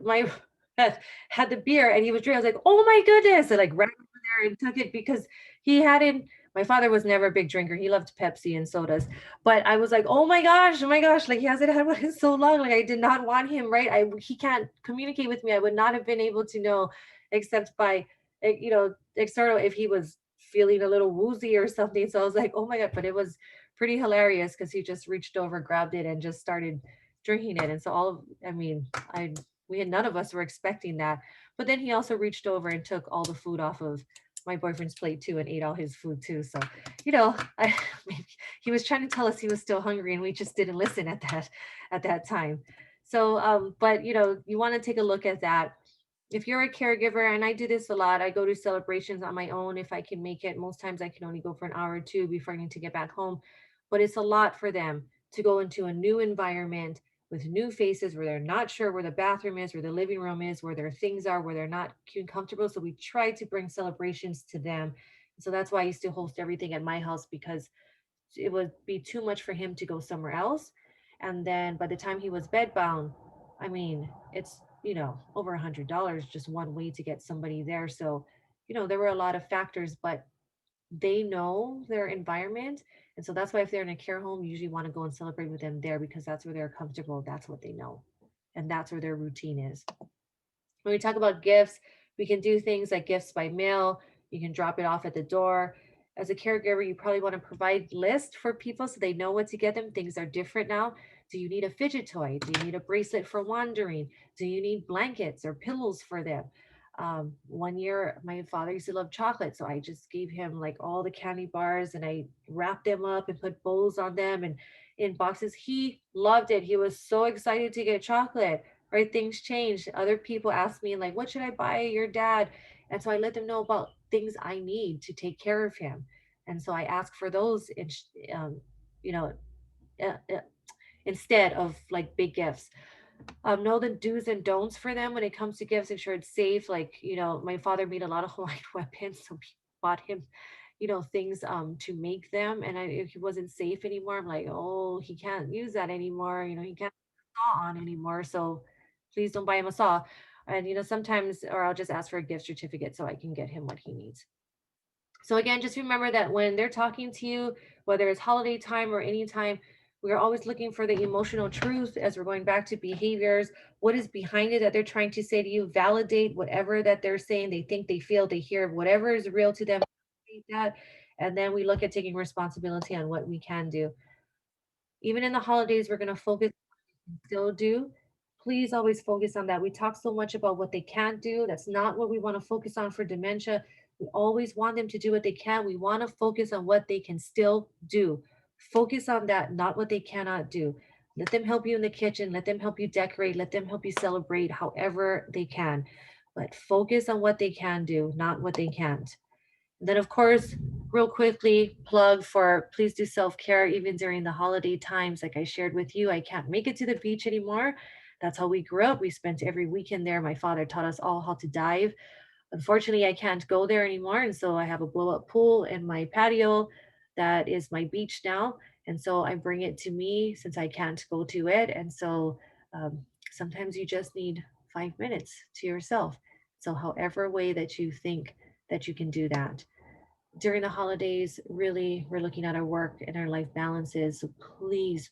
the beer, and he was drinking. I was like, oh my goodness, and like ran over there and took it because he hadn't. My father was never a big drinker. He loved Pepsi and sodas, but I was like, oh my gosh, like he hasn't had one in so long. Like I did not want him, right? He can't communicate with me. I would not have been able to know except by external if he was feeling a little woozy or something. So I was like, oh my God, but it was pretty hilarious because he just reached over, grabbed it, and just started drinking it. And so we had none of us were expecting that. But then he also reached over and took all the food off of my boyfriend's plate too and ate all his food too. So, maybe he was trying to tell us he was still hungry and we just didn't listen at that time. So, but you want to take a look at that if you're a caregiver, and I do this a lot, I go to celebrations on my own if I can make it. Most times I can only go for an hour or two before I need to get back home. But it's a lot for them to go into a new environment with new faces where they're not sure where the bathroom is, where the living room is, where their things are, where they're not comfortable. So we try to bring celebrations to them. So that's why I used to host everything at my house because it would be too much for him to go somewhere else. And then by the time he was bedbound, I mean, it's, over $100 just one way to get somebody there. So, there were a lot of factors, but they know their environment. And so that's why if they're in a care home, you usually want to go and celebrate with them there because that's where they're comfortable. That's what they know. And that's where their routine is. When we talk about gifts, we can do things like gifts by mail. You can drop it off at the door. As a caregiver, you probably want to provide lists for people so they know what to get them. Things are different now. Do you need a fidget toy? Do you need a bracelet for wandering? Do you need blankets or pillows for them? One year, my father used to love chocolate, so I just gave him like all the candy bars and I wrapped them up and put bows on them and in boxes. He loved it. He was so excited to get chocolate. Right? Things changed. Other people ask me, like, what should I buy your dad? And so I let them know about things I need to take care of him. And so I ask for those, you know, uh, uh, instead of like big gifts. Know the do's and don'ts for them when it comes to gifts. Ensure it's safe. Like, my father made a lot of Hawaiian weapons, so we bought him, things to make them. And if he wasn't safe anymore, I'm like, oh, he can't use that anymore. He can't saw on anymore. So please don't buy him a saw. And sometimes, or I'll just ask for a gift certificate so I can get him what he needs. So again, just remember that when they're talking to you, whether it's holiday time or any time, we're always looking for the emotional truth as we're going back to behaviors. What is behind it that they're trying to say to you? Validate whatever that they're saying, they think, they feel, they hear, whatever is real to them. That, and then we look at taking responsibility on what we can do. Even in the holidays, we're going to focus still do. Please always focus on that. We talk so much about what they can't do. That's not what we want to focus on for dementia. We always want them to do what they can. We want to focus on what they can still do. Focus on that, not what they cannot do. Let them help you in the kitchen. Let them help you decorate. Let them help you celebrate however they can. But focus on what they can do, not what they can't. Then, of course, real quickly, plug for please do self-care even during the holiday times. Like I shared with you, I can't make it to the beach anymore. That's how we grew up. We spent every weekend there. My father taught us all how to dive. Unfortunately, I can't go there anymore. And so I have a blow-up pool in my patio that is my beach now. And so I bring it to me since I can't go to it. And so sometimes you just need 5 minutes to yourself. So however way that you think that you can do that during the holidays, really, we're looking at our work and our life balances. So please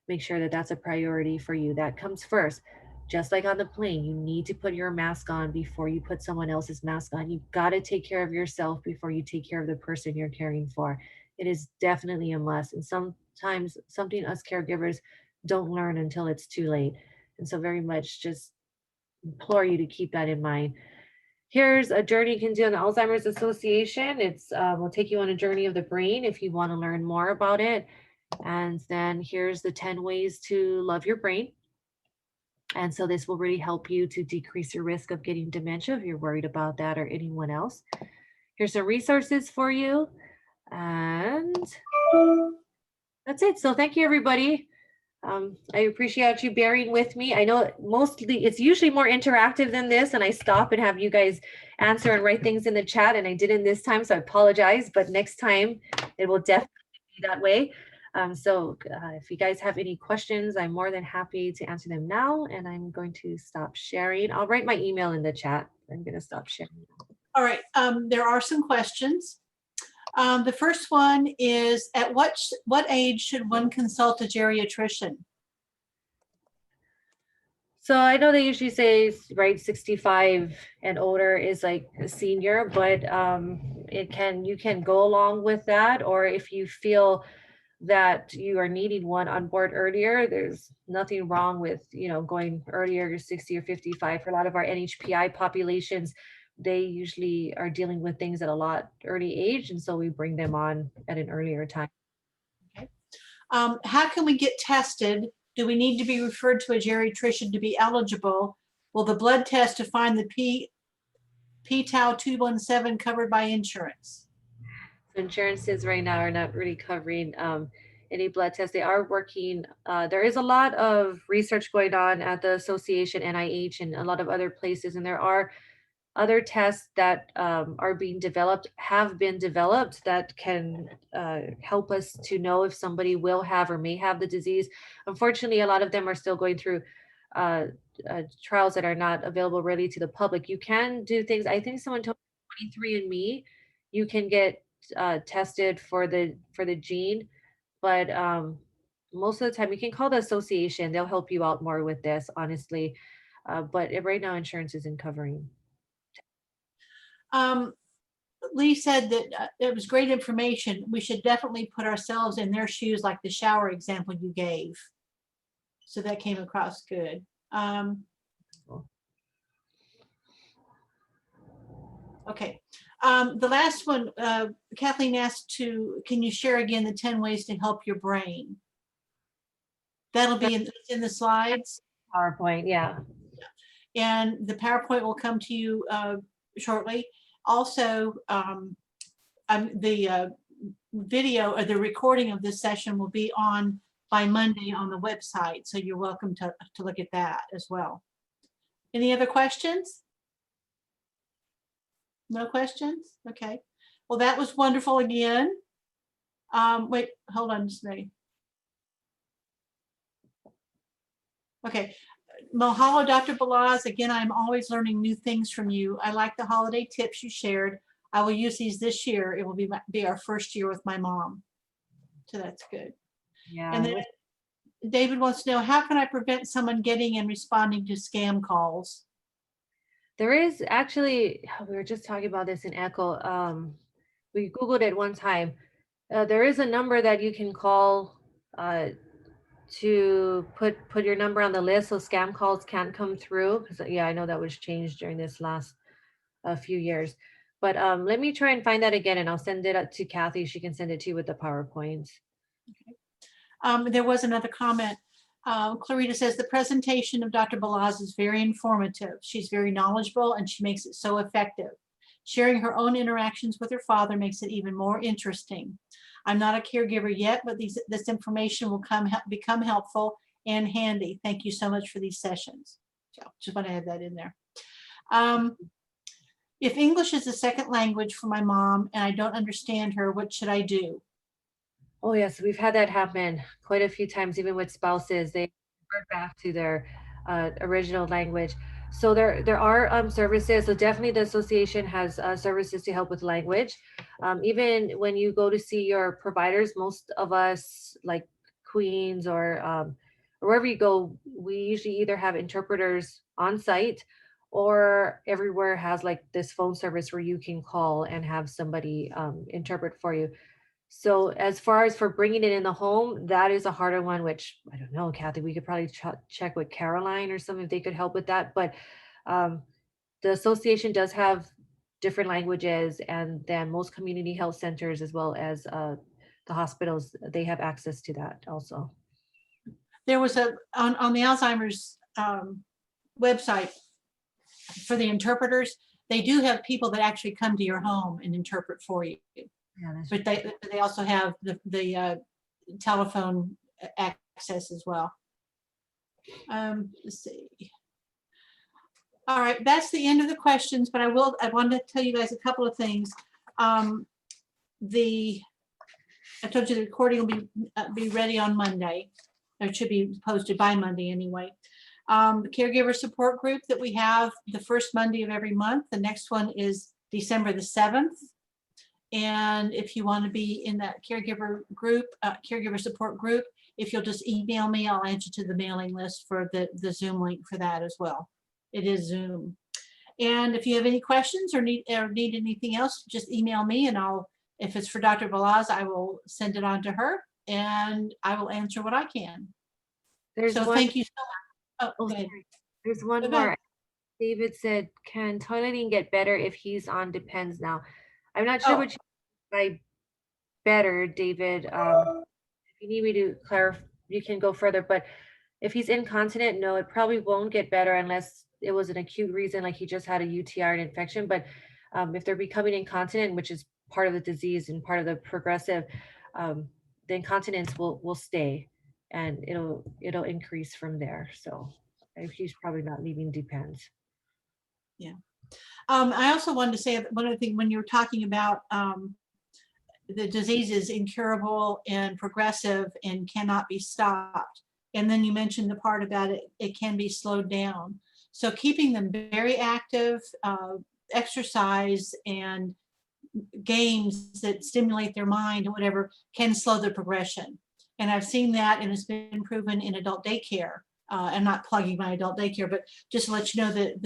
make sure that that's a priority for you. That comes first. Just like on the plane, you need to put your mask on before you put someone else's mask on. You've got to take care of yourself before you take care of the person you're caring for. It is definitely a must. And sometimes something us caregivers don't learn until it's too late. And so very much just implore you to keep that in mind. Here's a journey you can do on the Alzheimer's Association. It's will take you on a journey of the brain if you want to learn more about it. And then here's the 10 ways to love your brain. And so this will really help you to decrease your risk of getting dementia if you're worried about that or anyone else. Here's some resources for you. And that's it. So thank you, everybody. I appreciate you bearing with me. I know mostly it's usually more interactive than this, and I stop and have you guys answer and write things in the chat, and I didn't this time, so I apologize, but next time it will definitely be that way. If you guys have any questions, I'm more than happy to answer them now, and I'm going to stop sharing. I'll write my email in the chat. I'm going to stop sharing. All right, there are some questions. The first one is, at what age should one consult a geriatrician? So I know they usually say, right, 65 and older is like a senior, but you can go along with that, or if you feel that you are needing one on board earlier, there's nothing wrong with, going earlier to 60 or 55. For a lot of our NHPI populations, they usually are dealing with things at a lot early age, and so we bring them on at an earlier time. Okay. How can we get tested? Do we need to be referred to a geriatrician to be eligible? Will the blood test to find the p-tau 217 covered by insurance? Insurances right now are not really covering any blood tests. They are working. There is a lot of research going on at the association, NIH, and a lot of other places, and there are other tests that are being developed, have been developed, that can help us to know if somebody will have or may have the disease. Unfortunately, a lot of them are still going through trials that are not available really to the public. You can do things. I think someone told me 23andMe, you can get tested for the gene, but most of the time you can call the association. They'll help you out more with this, honestly. But right now, insurance isn't covering. Lee said that it was great information. We should definitely put ourselves in their shoes, like the shower example you gave. So that came across good. Okay. The last one, Kathleen asked can you share again the 10 ways to help your brain? That'll be in the slides. PowerPoint, yeah. And the PowerPoint will come to you shortly. Also, the video or the recording of this session will be on by Monday on the website. So you're welcome to look at that as well. Any other questions? No questions? Okay. Well, that was wonderful again. Wait, hold on just a minute. Okay. Mahalo, Dr. Balaz. Again, I'm always learning new things from you. I like the holiday tips you shared. I will use these this year. It will be our first year with my mom. So that's good. Yeah. And then David wants to know, how can I prevent someone getting and responding to scam calls? There is actually, we were just talking about this in ECHO. We Googled it one time. There is a number that you can call to put your number on the list so scam calls can't come through. Because yeah, I know that was changed during this last few years. But let me try and find that again, and I'll send it up to Kathy. She can send it to you with the PowerPoint. Okay. There was another comment. Clarita says the presentation of Dr. Balaz is very informative. She's very knowledgeable and she makes it so effective. Sharing her own interactions with her father makes it even more interesting. I'm not a caregiver yet, but this information will become helpful and handy. Thank you so much for these sessions. So just want to add that in there. If English is a second language for my mom and I don't understand her, what should I do? Oh yes, we've had that happen quite a few times, even with spouses. They revert back to their original language. So there are services. So definitely the association has services to help with language. Even when you go to see your providers, most of us, like Queens or wherever you go, we usually either have interpreters on site or everywhere has like this phone service where you can call and have somebody interpret for you. So as far as for bringing it in the home, that is a harder one, which I don't know, Kathy, we could probably check with Caroline or something if they could help with that. But the association does have different languages, and then most community health centers, as well as the hospitals, they have access to that also. There was on the Alzheimer's website for the interpreters, they do have people that actually come to your home and interpret for you. Yeah, that's But they also have the telephone access as well. Let's see. All right, that's the end of the questions, but I wanted to tell you guys a couple of things. I told you the recording will be ready on Monday. It should be posted by Monday anyway. The caregiver support group that we have the first Monday of every month. The next one is December the 7th. And if you want to be in that caregiver group, caregiver support group, if you'll just email me, I'll add you to the mailing list for the Zoom link for that as well. It is Zoom. And if you have any questions or need anything else, just email me, and if it's for Dr. Velaz, I will send it on to her and I will answer what I can. So thank you so much. Oh, go ahead. There's one Go ahead. more. David said, can toileting get better if he's on Depends now? I'm not sure what you mean by better, David. If you need me to clarify, you can go further, but if he's incontinent, no, it probably won't get better unless it was an acute reason, like he just had a UTI or an infection. But if they're becoming incontinent, which is part of the disease and part of the progressive, the incontinence will stay, and it'll increase from there. So he's probably not leaving Depends. Yeah. I also wanted to say one other thing when you were talking about the disease is incurable and progressive and cannot be stopped. And then you mentioned the part about it can be slowed down. So keeping them very active, exercise and games that stimulate their mind or whatever can slow the progression. And I've seen that, and it's been proven in adult daycare. I'm not plugging my adult daycare, but just to let you know that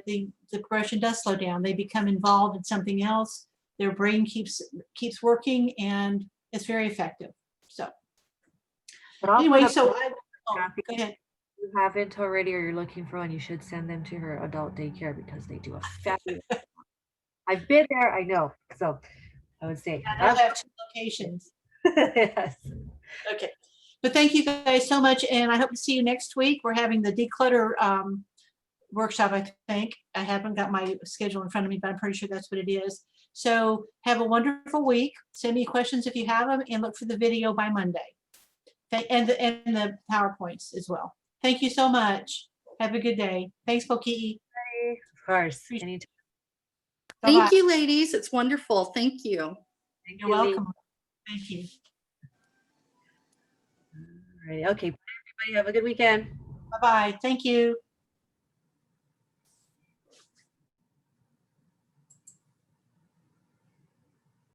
the progression does slow down. They become involved in something else. Their brain keeps working, and it's very effective. So anyway, go ahead. You haven't already, or you're looking for one, you should send them to her adult daycare because they do a fabulous job. I've been there, I know. So I would say I have 2 locations. yes. Okay. But thank you guys so much, and I hope to see you next week. We're having the declutter workshop, I think. I haven't got my schedule in front of me, but I'm pretty sure that's what it is. So have a wonderful week. Send me questions if you have them, and look for the video by Monday. And the PowerPoints as well. Thank you so much. Have a good day. Thanks, Boki. Of course. Anytime. Thank you, ladies. It's wonderful. Thank you. You're welcome. Thank you. All right. Okay. Bye, everybody. Have a good weekend. Bye-bye. Thank you.